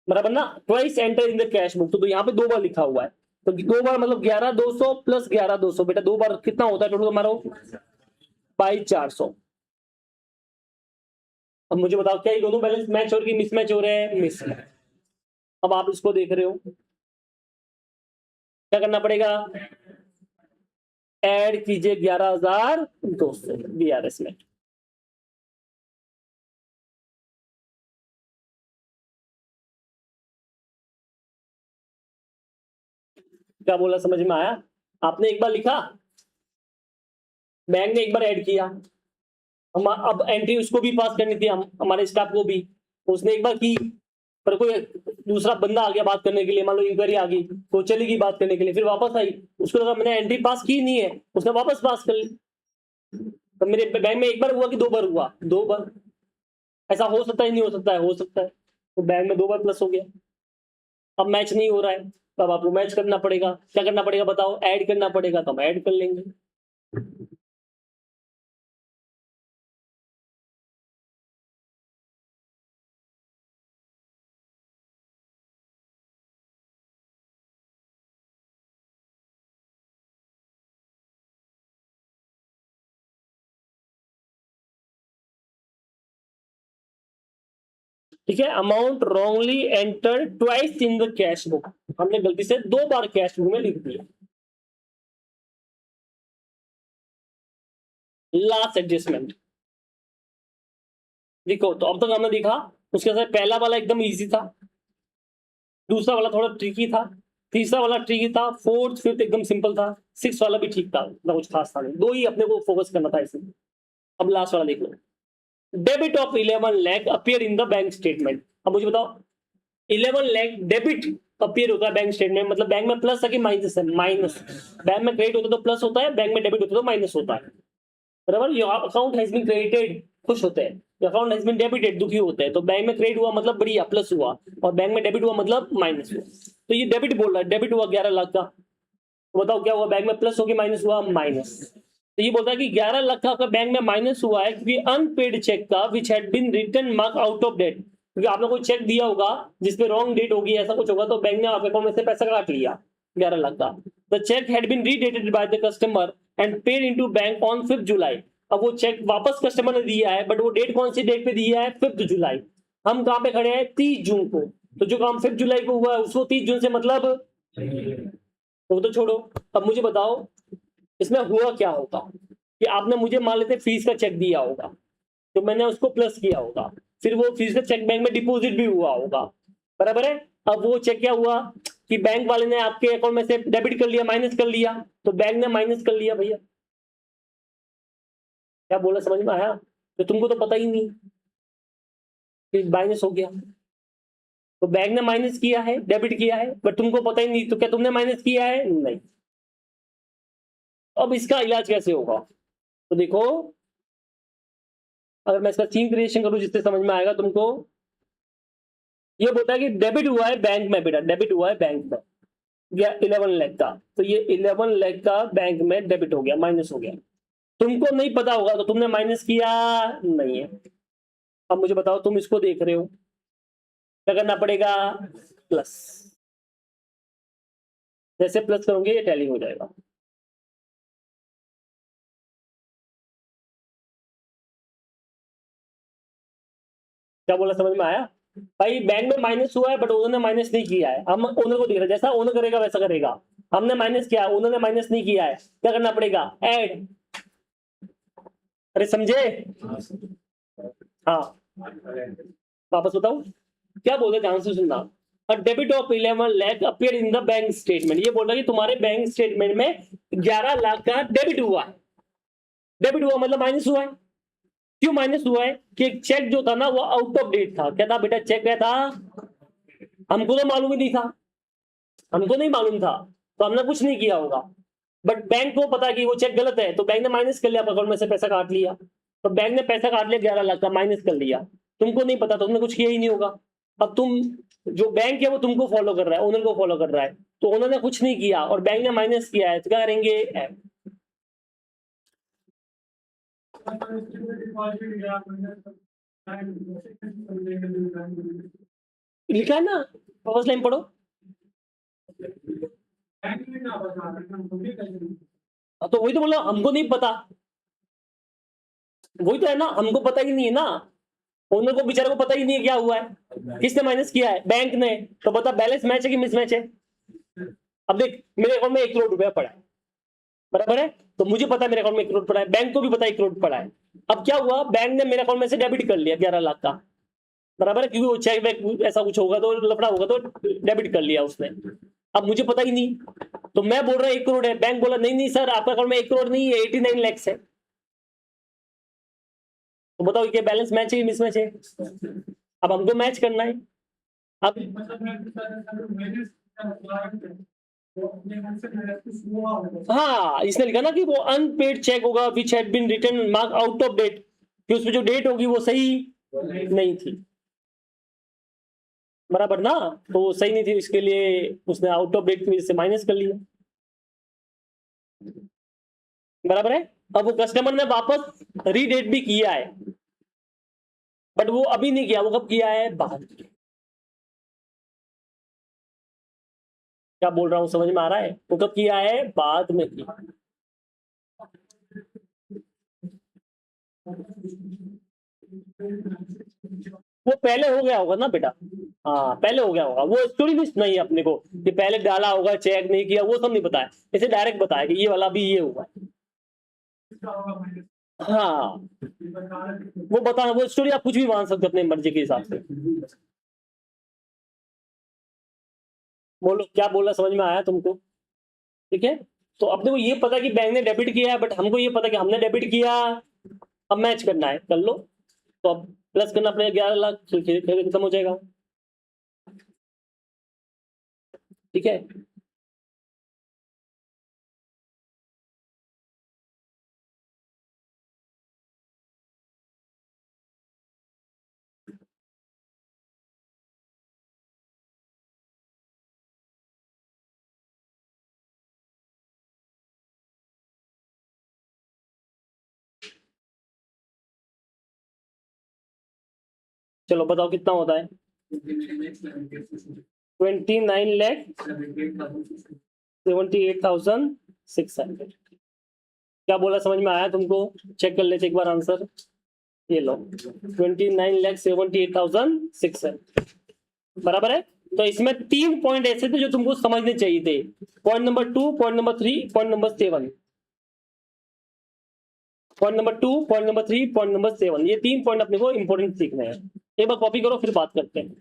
बराबर ना। Twice enter in the cash book, तो यहाँ पे 2 बार लिखा हुआ है, तो 2 बार मतलब 11,200 प्लस 11,200, बेटा 2 बार कितना होता है टोटल हमारा? 22,400। अब मुझे बताओ क्या ये दोनों बैलेंस मैच हो रही है, मिसमैच हो रहे हैं? मिसमैच। अब आप इसको देख रहे हो, क्या करना पड़ेगा? ऐड कीजिए 11,200 बीआरएस में। क्या बोला, समझ में आया? आपने एक बार लिखा, बैंक ने एक बार ऐड किया, हम अब एंट्री उसको भी पास करनी थी, हम हमारे स्टाफ को भी, उसने एक बार की, पर कोई दूसरा बंदा आ गया बात करने के लिए, मान लो इंक्वायरी आ गई, तो चली गई बात करने के लिए, फिर वापस आई, उसको लगा मैंने एंट्री पास की नहीं है, उसने वापस पास कर ली। तो मेरे बैंक में एक बार हुआ कि 2 बार हुआ? 2 बार। ऐसा हो सकता है, नहीं हो सकता है? हो सकता है, तो बैंक में 2 बार प्लस हो गया। अब मैच नहीं हो रहा है, तब आपको मैच करना पड़ेगा। क्या करना पड़ेगा बताओ? ऐड करना पड़ेगा, तो हम ऐड कर लेंगे। ठीक है, amount wrongly enter twice in the cash book, हमने गलती से 2 बार कैश बुक में लिख दिया। लास्ट एडजस्टमेंट देखो, तो अब तक हमने देखा, उसके साथ पहला वाला एकदम इजी था, दूसरा वाला थोड़ा ट्रिकी था, तीसरा वाला ट्रिकी था, फोर्थ फिफ्थ एकदम सिंपल था, 6 वाला भी ठीक था, ना कुछ खास था नहीं, 2 ही अपने को फोकस करना था इसमें। अब लास्ट वाला देख लो, debit of 11 lakh appear in the bank statement. अब मुझे बताओ 11 लाख डेबिट अपीयर होता है बैंक स्टेटमेंट, मतलब बैंक में प्लस है कि माइनस है, माइनस। बैंक में क्रेडिट होता है तो प्लस होता है, बैंक में डेबिट होता है तो माइनस होता है, बराबर। Your account has been credited, खुश होते हैं। Your account has been debited, दुखी होते हैं। तो बैंक में क्रेडिट हुआ मतलब बढ़िया, प्लस हुआ, और बैंक में डेबिट हुआ मतलब माइनस हुआ। तो ये डेबिट बोल रहा है, डेबिट हुआ 11 लाख का। तो बताओ क्या हुआ, बैंक में प्लस हो कि माइनस हुआ, माइनस। तो ये बोलता है कि 11 लाख का आपका बैंक में माइनस हुआ है क्योंकि अनपेड चेक का which had been written mark out of date, क्योंकि आपने कोई चेक दिया होगा जिसपे रॉन्ग डेट होगी, ऐसा कुछ होगा, तो बैंक ने आपके अकाउंट में से पैसा काट लिया 11 लाख का। The cheque had been redated by the customer and paid into bank on 5 July. अब वो चेक वापस कस्टमर ने दिया है, बट वो डेट कौन सी डेट पे दिया है, 5 जुलाई। हम कहाँ पे खड़े हैं, 30 जून को। तो जो काम 5 जुलाई को हुआ है उसको 30 जून से मतलब, वो तो छोड़ो। अब मुझे बताओ इसमें हुआ क्या होता कि आपने मुझे मान लेते फीस का चेक दिया होगा, तो मैंने उसको प्लस किया होगा, फिर वो फीस का चेक बैंक में डिपॉजिट भी हुआ होगा, बराबर है। अब वो चेक क्या हुआ कि बैंक वाले ने आपके अकाउंट में से डेबिट कर लिया, माइनस कर लिया, तो बैंक ने माइनस कर लिया भैया। क्या बोला, समझ में आया। तो तुमको तो पता ही नहीं कि माइनस हो गया, तो बैंक ने माइनस किया है, डेबिट किया है, बट तुमको पता ही नहीं, तो क्या तुमने माइनस किया है, नहीं। अब इसका इलाज कैसे होगा, तो देखो अगर मैं इसका सीन क्रिएशन करूं जिससे समझ में आएगा तुमको। ये बोलता है कि डेबिट हुआ है बैंक में, बेटा डेबिट हुआ है बैंक में, या 11 लाख का, तो ये 11 लाख का बैंक में डेबिट हो गया, माइनस हो गया। तुमको नहीं पता होगा तो तुमने माइनस किया नहीं है। अब मुझे बताओ, तुम इसको देख रहे हो, क्या करना पड़ेगा, प्लस। जैसे प्लस करोगे ये टैली हो जाएगा। क्या बोला, समझ में आया। भाई बैंक में माइनस हुआ है बट ओनर ने माइनस नहीं किया है, हम ओनर को देख रहे हैं, जैसा ओनर करेगा वैसा करेगा। हमने माइनस किया, ओनर ने माइनस नहीं किया है, क्या करना पड़ेगा, ऐड। अरे समझे, हाँ वापस बताओ क्या बोल रहे, ध्यान से सुनना। A debit of 11 lakh appear in the bank statement, ये बोल रहा है कि तुम्हारे बैंक स्टेटमेंट में 11 लाख का डेबिट हुआ है। डेबिट हुआ मतलब माइनस हुआ है। क्यों माइनस हुआ है कि एक चेक जो था ना वो आउट ऑफ डेट था। क्या था बेटा, चेक क्या था, हमको तो मालूम ही नहीं था, हमको नहीं मालूम था, तो हमने कुछ नहीं किया होगा। बट बैंक को पता कि वो चेक गलत है, तो बैंक ने माइनस कर लिया, अकाउंट में से पैसा काट लिया। तो बैंक ने पैसा काट लिया 11 लाख का, माइनस कर लिया। तुमको नहीं पता, तुमने कुछ किया ही नहीं होगा। अब तुम, जो बैंक है वो तुमको फॉलो कर रहा है, ओनर को फॉलो कर रहा है, तो ओनर ने कुछ नहीं किया और बैंक ने माइनस किया है, तो क्या करेंगे, लिखा है ना, फर्स्ट लाइन पढ़ो। तो वही तो बोला, हमको नहीं पता, वही तो है ना, हमको पता ही नहीं है ना, ओनर को बेचारे को पता ही नहीं है क्या हुआ है, किसने माइनस किया है, बैंक ने। तो बता बैलेंस मैच है कि मिसमैच है। अब देख मेरे अकाउंट में 1 करोड़ रुपया पड़ा है, बराबर है, तो मुझे पता है मेरे अकाउंट में 1 करोड़ पड़ा है, बैंक को भी पता है 1 करोड़ पड़ा है। अब क्या हुआ, बैंक ने मेरे अकाउंट में से डेबिट कर लिया 11 लाख का, बराबर है, क्योंकि वो चेक बैक ऐसा कुछ होगा तो लफड़ा होगा तो डेबिट कर लिया उसने। अब मुझे पता ही नहीं, तो मैं बोल रहा 1 करोड़ है, बैंक बोला नहीं नहीं सर आपका अकाउंट में 1 करोड़ नहीं है, 89 लैक्स है। तो बताओ क्या बैलेंस मैच है कि मिसमैच है। अब हमको मैच करना है। अब हाँ, इसने लिखा ना कि वो अनपेड चेक होगा which had been written mark out of date, कि उसमें जो डेट होगी वो सही नहीं थी, बराबर ना। तो वो सही नहीं थी, इसके लिए उसने आउट ऑफ डेट की वजह से माइनस कर लिया, बराबर है। अब वो कस्टमर ने वापस रीडेट भी किया है, बट वो अभी नहीं किया, वो कब किया है, बाद। क्या बोल रहा हूँ समझ में आ रहा है, वो कब किया है, बाद में किया। वो पहले हो गया होगा ना बेटा, हाँ पहले हो गया होगा, वो स्टोरी भी नहीं है अपने को कि पहले डाला होगा चेक नहीं किया, वो सब नहीं बताया, इसे डायरेक्ट बताया कि ये वाला भी ये हुआ। हाँ वो बता, वो स्टोरी आप कुछ भी मान सकते हो अपने मर्जी के हिसाब से। बोलो क्या बोला, समझ में आया तुमको, ठीक है। तो अपने को ये पता कि बैंक ने डेबिट किया है, बट हमको ये पता कि हमने डेबिट किया, अब मैच करना है, कर लो। तो अब प्लस करना पड़ेगा 11 लाख, फिर खत्म हो जाएगा। ठीक है। चलो बताओ कितना होता है। 29,78,600। क्या बोला, समझ में आया तुमको? चेक कर लेते एक बार आंसर। ये लो, 29,78,600 बराबर है। तो इसमें 3 पॉइंट ऐसे थे जो तुमको समझने चाहिए थे। Point number 2, point number 3, point number 7। Point number 2, point number 3, point number 7, ये 3 पॉइंट अपने को इंपॉर्टेंट सीखने हैं। एक बार कॉपी करो फिर बात करते हैं।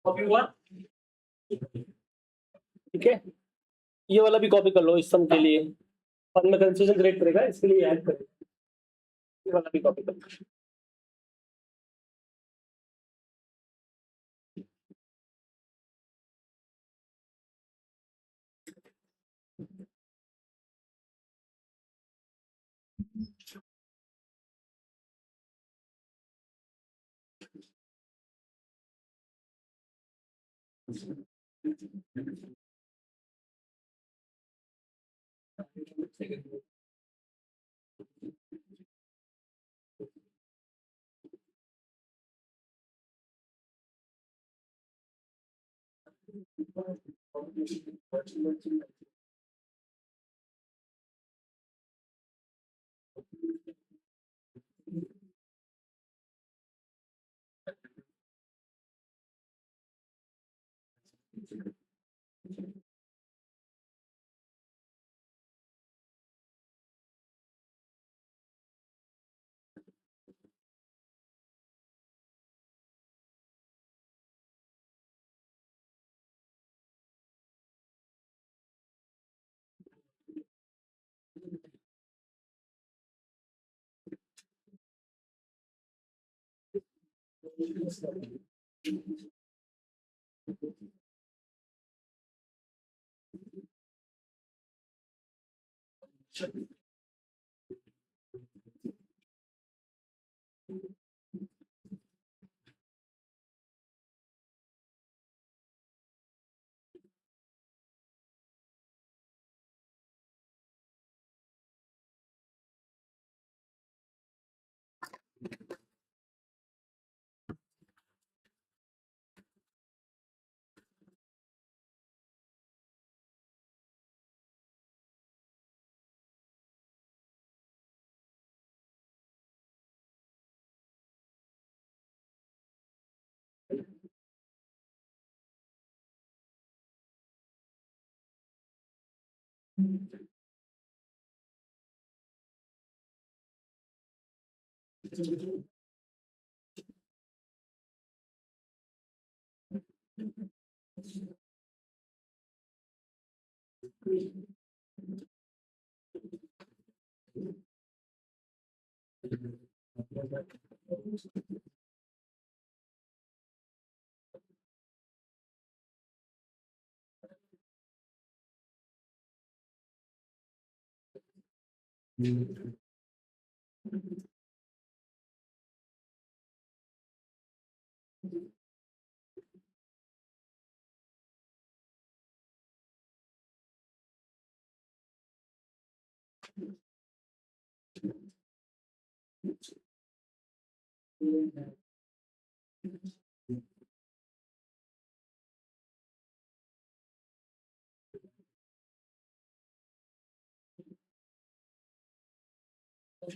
कॉपी हुआ? ठीक है, ये वाला भी कॉपी कर लो इस सम के लिए, और में कंफ्यूजन क्रिएट करेगा, इसके लिए ऐड करें, ये वाला भी कॉपी कर लो।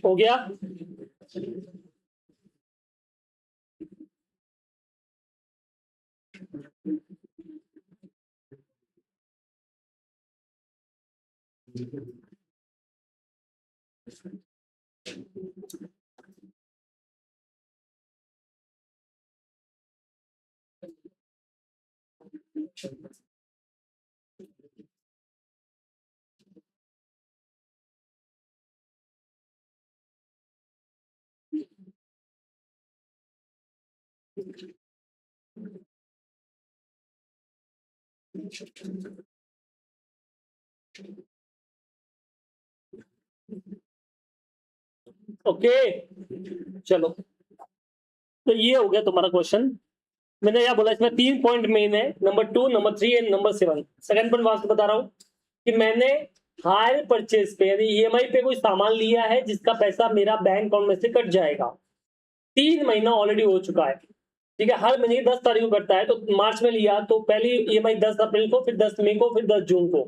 हो गया। ओके, चलो, तो ये हो गया तुम्हारा क्वेश्चन। मैंने क्या बोला, इसमें 3 पॉइंट मेन है, number 2, number 3 and number 7। Second point वास्ते बता रहा हूँ कि मैंने हायर परचेज पे यानी ईएमआई पे कोई सामान लिया है जिसका पैसा मेरा बैंक अकाउंट में से कट जाएगा। 3 महीना ऑलरेडी हो चुका है, ठीक है। हर महीने 10 तारीख को कटता है, तो मार्च में लिया तो पहली ईएमआई 10 अप्रैल को, फिर 10 मई को, फिर 10 जून को,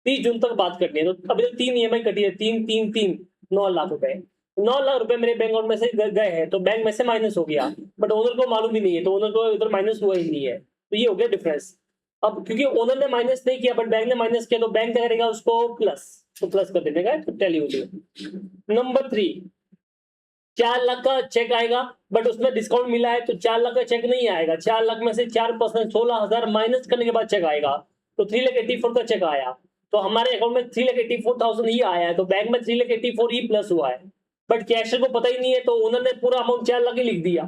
30 जून तक बात करनी है। तो अभी तक 3 ईएमआई कटी है, 3 9 लाख रुपए। 9 लाख रुपए मेरे बैंक अकाउंट में से गए हैं, तो बैंक में से माइनस हो गया, बट ओनर को मालूम ही नहीं है, तो ओनर को उधर माइनस हुआ ही नहीं है, तो ये हो गया डिफरेंस। अब क्योंकि ओनर ने माइनस नहीं किया बट बैंक ने माइनस किया, तो बैंक क्या करेगा, उसको प्लस, तो प्लस कर देने का, तो टैली हो गया। नंबर 3, 4 लाख का चेक आएगा, बट उसमें डिस्काउंट मिला है, तो 4 लाख का चेक नहीं आएगा। 4 लाख में से 4% 16,000 माइनस करने के बाद चेक आएगा, तो 3,84,000 का चेक आया। तो हमारे अकाउंट में 3,84,000 ही आया है, तो बैंक में 3,84,000 ही प्लस हुआ है, बट कैशियर को पता ही नहीं है, तो ओनर ने पूरा अमाउंट 4 लाख ही लिख दिया।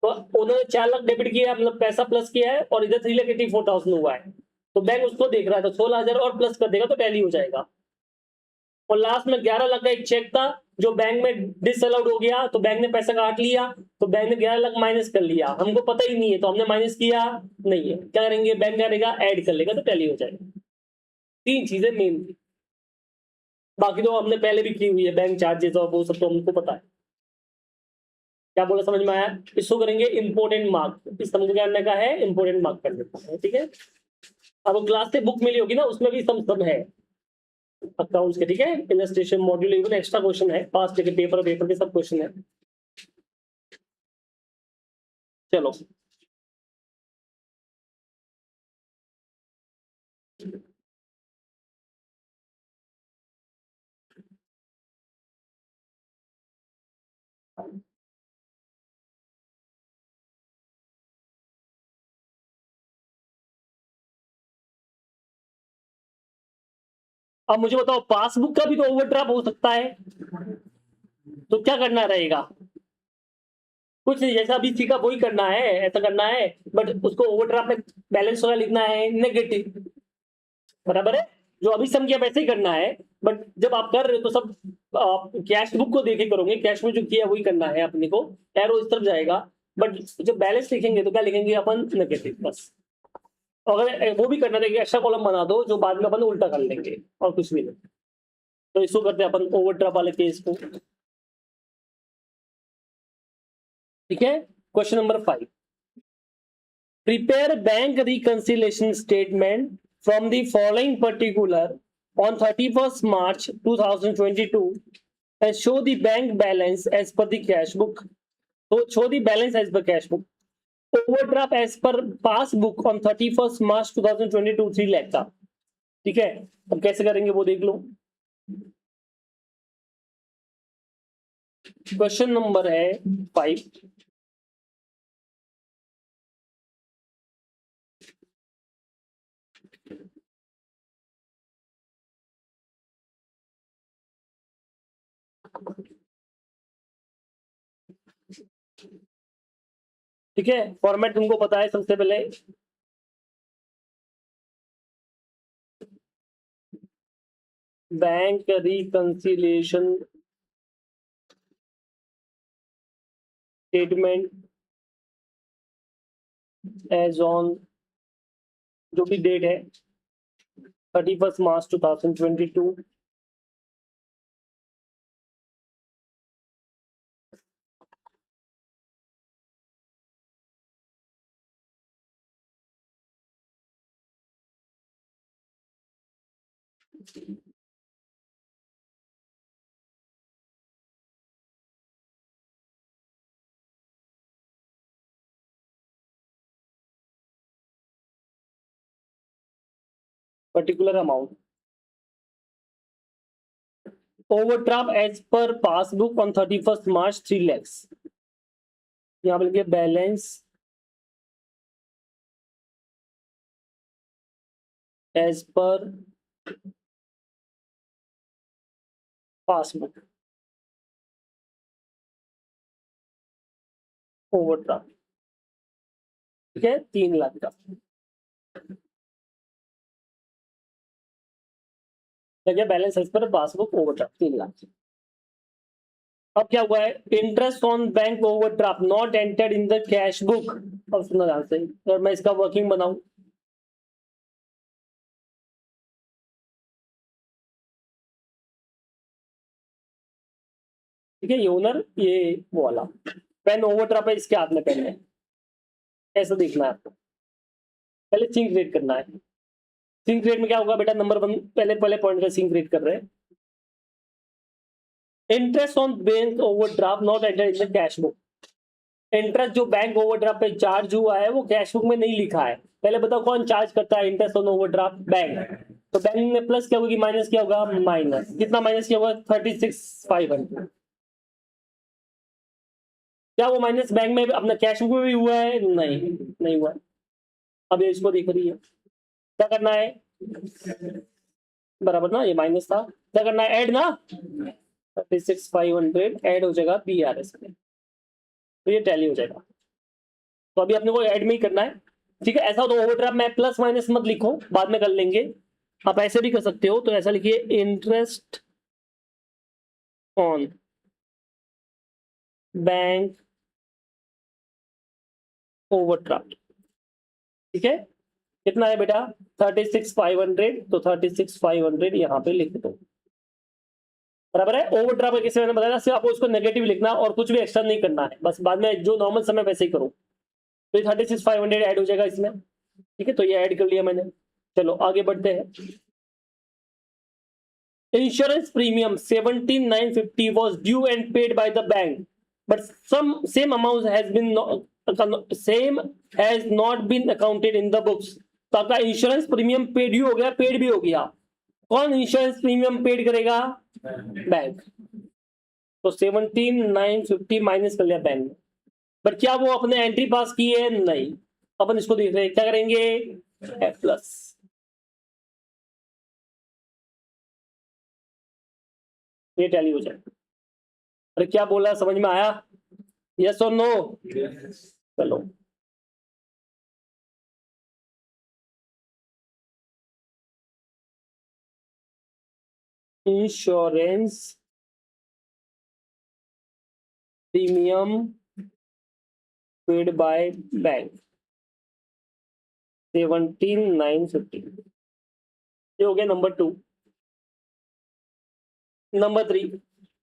तो ओनर ने 4 लाख डेबिट किया, मतलब पैसा प्लस किया है, और इधर 3,84,000 हुआ है, तो बैंक उसको देख रहा है, तो 16,000 और प्लस कर देगा, तो टैली हो जाएगा। और लास्ट में 11 लाख का एक चेक था जो बैंक में डिसअलाउड हो गया, तो बैंक ने पैसा काट लिया, तो बैंक ने 11 लाख माइनस कर लिया, हमको पता ही नहीं है, तो हमने माइनस किया नहीं है, क्या करेंगे, बैंक करेगा ऐड कर लेगा, तो टैली हो जाएगा। 3 चीजें मेन थी। बाकी तो हमने पहले भी की हुई है, बैंक चार्जेस और वो सब तो हमको पता है। क्या बोला, समझ में आया? इसको करेंगे इंपोर्टेंट मार्क, इस समझ करने का है, इंपोर्टेंट मार्क कर देते हैं, ठीक है। अब क्लास से बुक मिली होगी ना, उसमें भी सब है अकाउंट्स के, ठीक है। Illustration module even extra question है, पास्ट के पेपर पेपर के सब क्वेश्चन है। चलो अब मुझे बताओ, पासबुक का भी तो ओवरड्राफ्ट हो सकता है, तो क्या करना रहेगा? कुछ नहीं, जैसा अभी सीखा वही करना है, ऐसा करना है, बट उसको ओवरड्राफ्ट में बैलेंस वाला लिखना है नेगेटिव, बराबर है। जो अभी समझिए वैसे ही करना है, बट जब आप कर रहे हो तो सब कैश बुक को देखे करोगे, कैश में जो किया वही करना है अपने को, एरो इस तरफ जाएगा। बट जब बैलेंस लिखेंगे तो क्या लिखेंगे अपन? नेगेटिव, बस। अगर वो भी करना है, एक्स्ट्रा कॉलम बना दो जो बाद में अपन उल्टा कर लेंगे, और कुछ भी नहीं। तो इसको करते हैं अपन ओवरड्राफ्ट वाले केस को, ठीक है। Question number 5, prepare bank reconciliation statement from the following particular on 31st March 2022 and show the bank balance as per the cash book. So show the balance as per cash book. Overdraft as per passbook on 31st March 2022 3 lakh का, ठीक है। अब कैसे करेंगे वो देख लो। Question number है 5, ठीक है। फॉर्मेट तुमको पता है, सबसे पहले bank reconciliation statement as on, जो भी डेट है 31st March 2022, particular amount overdraft as per passbook on 31st March 3 lakhs। यहाँ पर balance as per passbook overdraft, ठीक है, 3 लाख का। क्या balance as per passbook overdraft 3 lakh. अब क्या हुआ है? Interest on bank overdraft not entered in the cash book. अब सुना ध्यान से, अगर मैं इसका वर्किंग बनाऊं, ठीक है, ये ओनर, ये वो वाला पेन ओवरड्राफ्ट है, इसके हाथ में पेन है, ऐसा देखना है आपको। पहले सिंक क्रिएट करना है। सिंक क्रिएट में क्या होगा बेटा? नंबर 1, पहले पहले पॉइंट का सिंक क्रिएट कर रहे हैं। Interest on bank overdraft not enter in the cash book. Interest जो बैंक ओवरड्राफ्ट पे चार्ज हुआ है वो कैश बुक में नहीं लिखा है। पहले बताओ कौन चार्ज करता है इंटरेस्ट ऑन ओवरड्राफ्ट? बैंक। तो बैंक ने प्लस क्या होगी, माइनस क्या होगा? माइनस। कितना माइनस क्या होगा? 36,500। क्या वो माइनस बैंक में अपना कैश बुक में भी हुआ है? नहीं, नहीं हुआ। अब ये इसको देख रही है, क्या करना है? बराबर ना, ये माइनस था, क्या करना है? ऐड ना, 36,500 ऐड हो जाएगा BRS में, तो ये टैली हो जाएगा। तो अभी अपने को ऐड में ही करना है, ठीक है। ऐसा हो तो ओवरड्राफ्ट में प्लस माइनस मत लिखो, बाद में कर लेंगे। आप ऐसे भी कर सकते हो, तो ऐसा लिखिए इंटरेस्ट ऑन बैंक ओवरड्राफ्ट, ठीक है। कितना है बेटा? 36,500, तो 36,500 यहाँ पे लिख दो। बराबर है। ओवरड्राफ्ट कैसे मैंने बताया, सिर्फ आपको उसको नेगेटिव लिखना और कुछ भी एक्स्ट्रा नहीं करना है, बस बाद में जो नॉर्मल समय वैसे ही करो। तो 36,500 ऐड हो जाएगा इसमें, ठीक है, तो ये ऐड कर लिया मैंने। चलो आगे बढ़ते हैं। Insurance premium 17,950 was due and paid by the bank, but some same amount has been same has not been accounted in the books. तो आपका इंश्योरेंस प्रीमियम पेड ही हो गया, पेड भी हो गया। कौन इंश्योरेंस प्रीमियम पेड करेगा? बैंक। तो 17,950 माइनस कर लिया बैंक ने, बट क्या वो अपने एंट्री पास की है? नहीं। अपन इसको देख रहे हैं, क्या करेंगे? F plus. ये टैली हो जाए। अरे क्या बोला, समझ में आया? यस और नो? चलो insurance premium paid by bank 17,950, ये हो गया number 2। Number 3,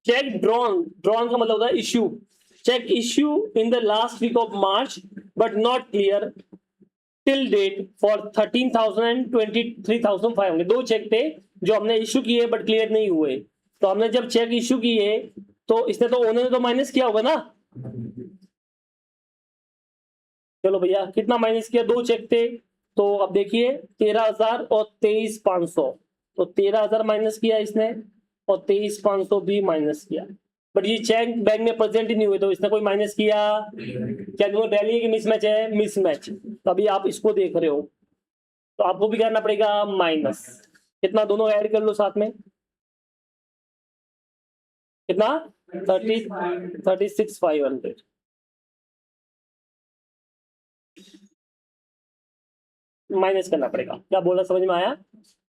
cheque drawn. Drawn का मतलब होता है issue. Cheque issue in the last week of March but not clear till date for 13,000 and 23,500। दो चेक थे जो हमने इश्यू किए बट क्लियर नहीं हुए। तो हमने जब चेक इश्यू किए तो इसने तो ओनर ने तो माइनस किया होगा ना। चलो भैया कितना माइनस किया? दो चेक थे, तो अब देखिए 13,000 और 23,500, तो 13,000 माइनस किया इसने और 23,500 भी माइनस किया, बट ये चेक बैंक में प्रेजेंट ही नहीं हुए, तो इसने कोई माइनस किया? क्या दोनों टैली है कि मिसमैच है? मिसमैच। तो अभी आप इसको देख रहे हो तो आपको भी करना पड़ेगा माइनस। कितना? दोनों ऐड कर लो साथ में, कितना? 36,500। माइनस करना पड़ेगा। क्या बोला, समझ में आया?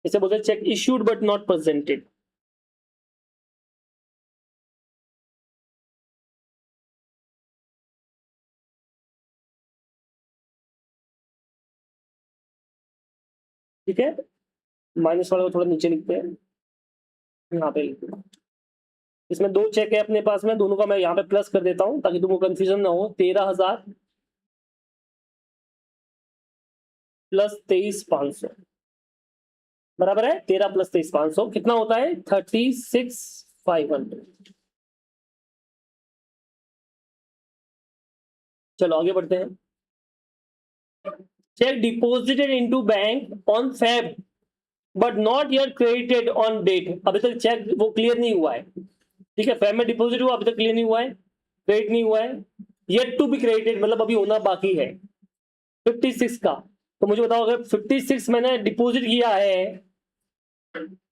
इसे बोलते हैं cheque issued but not presented. ठीक है, माइनस वाले को थोड़ा नीचे लिखते हैं, यहाँ पे लिखते हैं। इसमें दो चेक है अपने पास में, दोनों का मैं यहाँ पे प्लस कर देता हूँ ताकि तुमको कंफ्यूजन ना हो। 13,000 प्लस 23,500 बराबर है 13 प्लस 23,500 कितना होता है? 36,500। चलो आगे बढ़ते हैं। Cheque deposited into bank on Feb but not yet credited on date. अभी तक चेक वो क्लियर नहीं हुआ है, ठीक है, फेब में डिपॉजिट हुआ, अभी तक क्लियर नहीं हुआ है, क्रेडिट नहीं हुआ है, येट टू बी क्रेडिटेड मतलब अभी होना बाकी है 56 का। तो मुझे बताओ अगर 56 मैंने डिपॉजिट किया है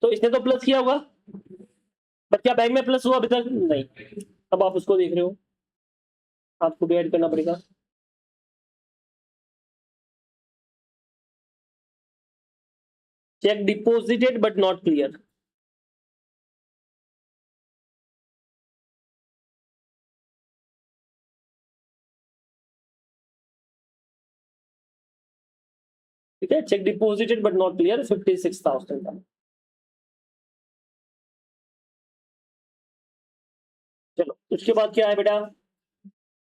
तो इसने तो प्लस किया होगा, बट क्या बैंक में प्लस हुआ? अभी तक नहीं। अब आप उसको देख रहे हो, आपको भी ऐड करना पड़ेगा। Check deposited but not clear, ठीक है, check deposited but not clear 56,000 का। चलो उसके बाद क्या है बेटा?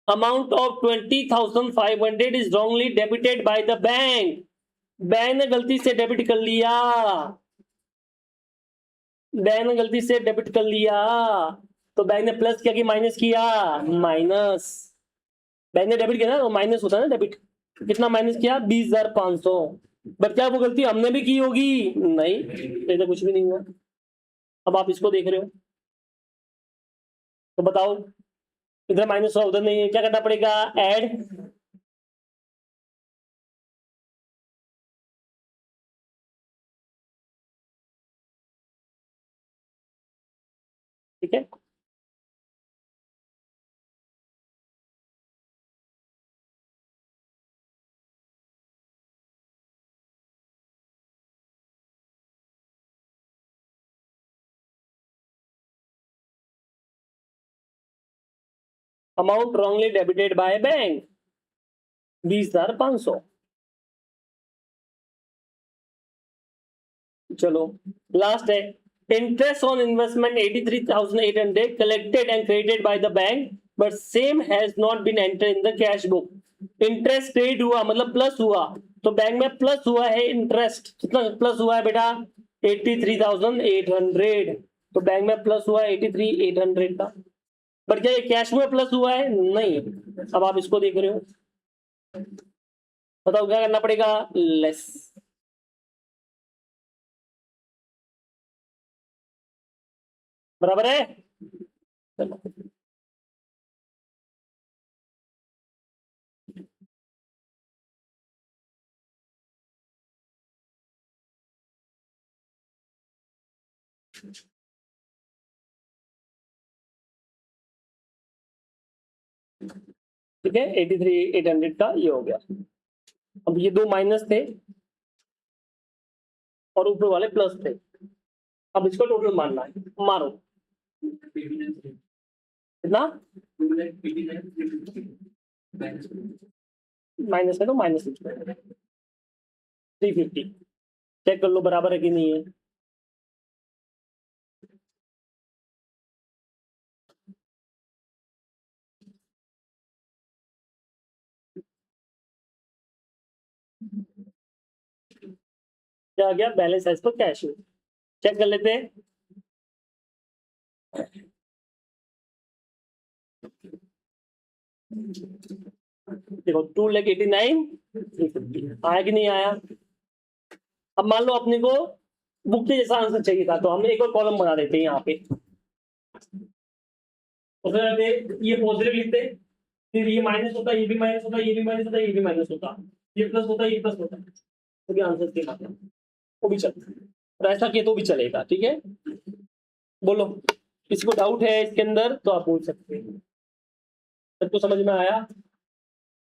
Amount of 20,500 is wrongly debited by the bank. Bank ने गलती से डेबिट कर लिया, बैंक ने गलती से डेबिट कर लिया। तो बैंक ने प्लस किया कि माइनस किया? माइनस। बैंक ने डेबिट किया ना, तो माइनस होता है ना डेबिट। कितना माइनस किया? 20,500। बट क्या वो गलती हमने भी की होगी? नहीं, तो कुछ भी नहीं हुआ। अब आप इसको देख रहे हो तो बताओ, इधर माइनस हुआ उधर नहीं है, क्या करना पड़ेगा? ऐड। ठीक है, amount wrongly debited by bank 20,500। चलो लास्ट है, Interest on investment 83,800 collected and credited by the bank, but same has not been entered in the cash book. Interest credit हुआ मतलब प्लस हुआ, तो बैंक में प्लस हुआ है इंटरेस्ट, कितना प्लस हुआ है बेटा 83,800, तो बैंक में प्लस हुआ है 83,800 का। पर क्या ये कैश में प्लस हुआ है? नहीं। अब आप इसको देख रहे हो, बताओ क्या करना पड़ेगा? लेस। बराबर है? चलो ठीक है, 83,800 का ये हो गया। अब ये दो माइनस थे और ऊपर वाले प्लस थे, अब इसको टोटल मानना है, मारो कितना, माइनस है तो माइनस 350, चेक कर लो बराबर है कि नहीं है। क्या आ गया? Balance as per cash. Check कर लेते हैं। देखो 2,89,350 आया कि नहीं आया? अब मान लो अपने को बुक के जैसा आंसर चाहिए था, तो हम एक और कॉलम बना देते हैं यहाँ पे, उसमें ये पॉजिटिव लिखते, फिर ये माइनस होता, ये भी माइनस होता, ये भी माइनस होता, ये भी माइनस होता, ये प्लस होता, ये प्लस होता, तो भी आंसर के साथ वो भी चलता है, और ऐसा किया तो भी चलेगा। ठीक है, बोलो किसी को डाउट है इसके अंदर तो आप बोल सकते हैं। सबको समझ में आया?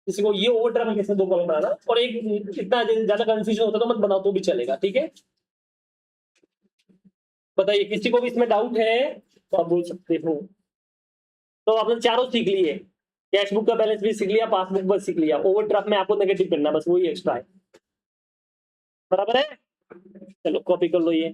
किसी को ये ओवरड्राफ्ट कैसे दो कॉलम बनाना, और एक इतना ज्यादा कंफ्यूजन होता तो मत बनाओ तो भी चलेगा। ठीक है, बताइए किसी को भी इसमें डाउट है तो आप बोल सकते हो। तो आपने चारों सीख लिए, कैश बुक का बैलेंस भी सीख लिया, पासबुक बस सीख लिया, ओवरड्राफ्ट में आपको नेगेटिव करना, बस वही एक्स्ट्रा है। बराबर है? चलो कॉपी कर लो ये।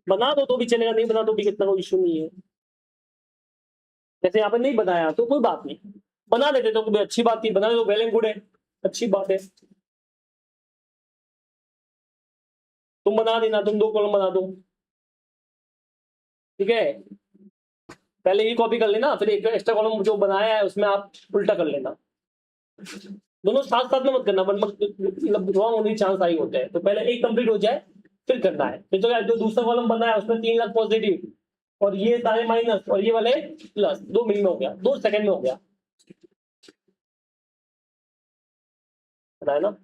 बना दो तो भी चलेगा, नहीं बना तो भी कितना कोई इशू नहीं है। जैसे यहाँ पे नहीं बनाया तो कोई बात नहीं, बना देते तो कोई अच्छी बात थी, बना दे तो वेल एंड गुड है, अच्छी बात है। तुम बना देना, तुम दो कॉलम बना दो। ठीक है, पहले ये कॉपी कर लेना, फिर एक एक्स्ट्रा कॉलम जो बनाया है उसमें आप उल्टा कर लेना। दोनों साथ साथ में मत करना, मतलब रॉन्ग होने के चांस आई होते हैं, तो पहले एक कंप्लीट हो जाए फिर करना है। फिर तो क्या, जो दूसरा कॉलम बना है उसमें 3 लाख पॉजिटिव और ये सारे माइनस और ये वाले प्लस, 2 मिनट में हो गया, 2 सेकंड में हो गया, पता है ना?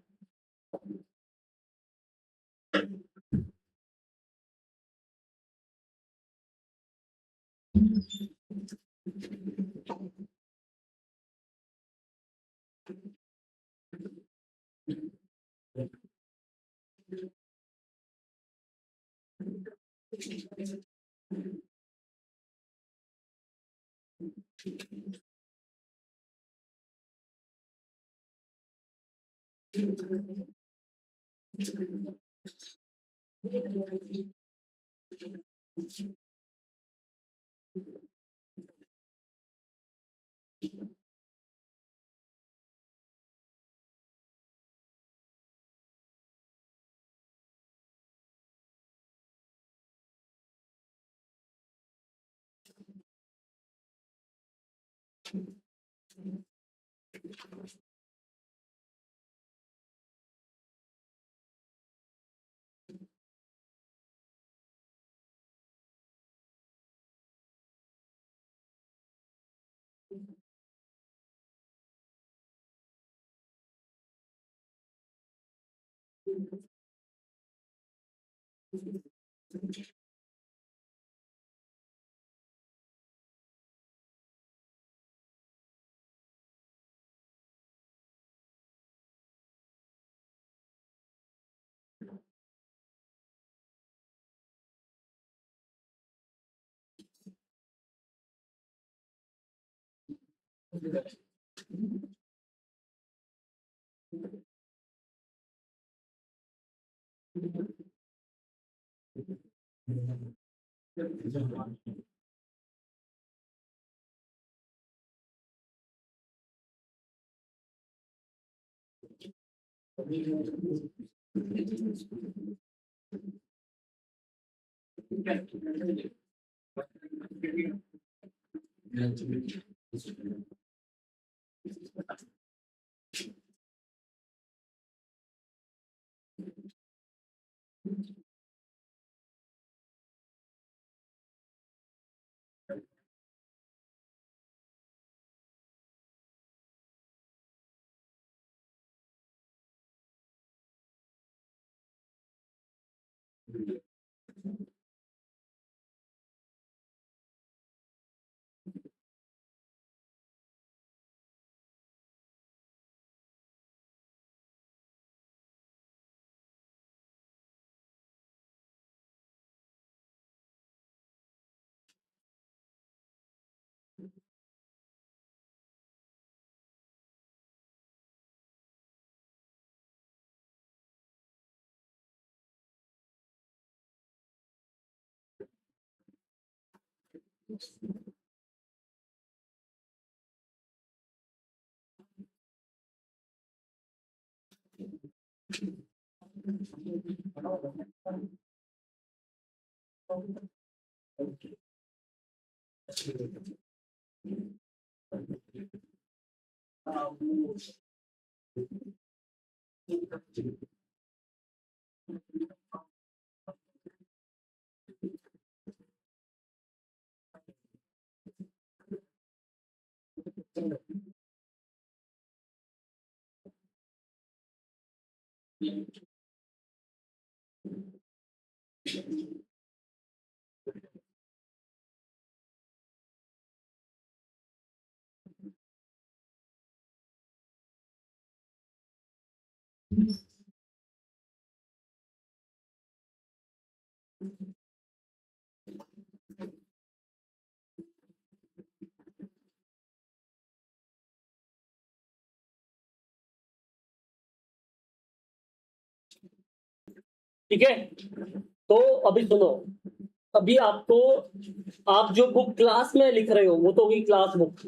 ठीक है, तो अभी सुनो, अभी आपको, आप जो बुक क्लास में लिख रहे हो वो तो होगी क्लास बुक।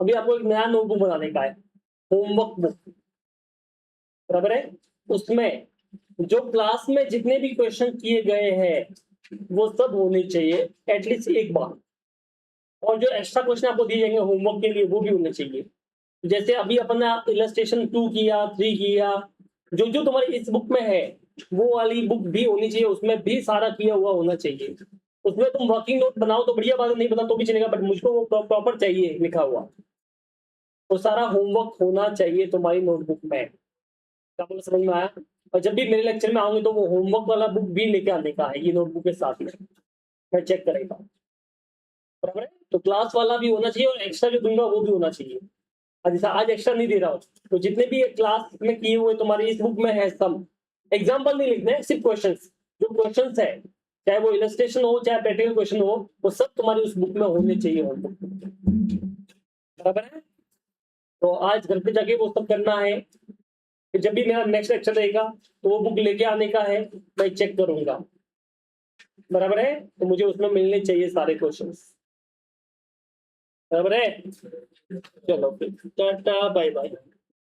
अभी आपको एक नया नोटबुक बनाने का है, होमवर्क बुक, बराबर है। उसमें जो क्लास में जितने भी क्वेश्चन किए गए हैं वो सब होने चाहिए एटलीस्ट एक बार, और जो एक्स्ट्रा क्वेश्चन आपको दिए जाएंगे होमवर्क के लिए वो भी होने चाहिए। जैसे अभी अपन ने इलस्ट्रेशन 2 किया, 3 किया, जो जो तुम्हारी इस बुक में है वो वाली बुक भी होनी चाहिए, उसमें भी सारा किया हुआ होना चाहिए। उसमें तुम वर्किंग नोट बनाओ तो बढ़िया बात है, नहीं बनाओ तो भी चलेगा, बट मुझको वो प्रॉपर चाहिए लिखा हुआ। तो सारा होमवर्क होना चाहिए तुम्हारी नोटबुक में। क्या बोला, समझ में आया? और जब भी मेरे लेक्चर में आऊंगे तो वो होमवर्क वाला बुक भी लेके आने का है, ये नोटबुक के साथ में मैं चेक करेगा, बराबर है। तो क्लास वाला भी होना चाहिए और एक्स्ट्रा जो दूंगा वो भी होना चाहिए। जैसा आज एक्स्ट्रा नहीं दे रहा हूँ तो जितने भी क्लास में किए हुए तुम्हारी इस बुक में है सब, एग्जाम्पल नहीं लिखने, सिर्फ क्वेश्चंस, जो क्वेश्चंस है चाहे वो इलस्ट्रेशन हो चाहे प्रैक्टिकल क्वेश्चन हो, वो सब तुम्हारी उस बुक में होने चाहिए, बराबर है। तो आज घर पे जाके वो सब करना है, फिर जब भी मेरा नेक्स्ट लेक्चर रहेगा तो वो बुक लेके आने का है, मैं चेक करूंगा, बराबर है। तो मुझे उसमें मिलने चाहिए सारे क्वेश्चंस, बराबर है। चलो फिर टाटा बाय बाय।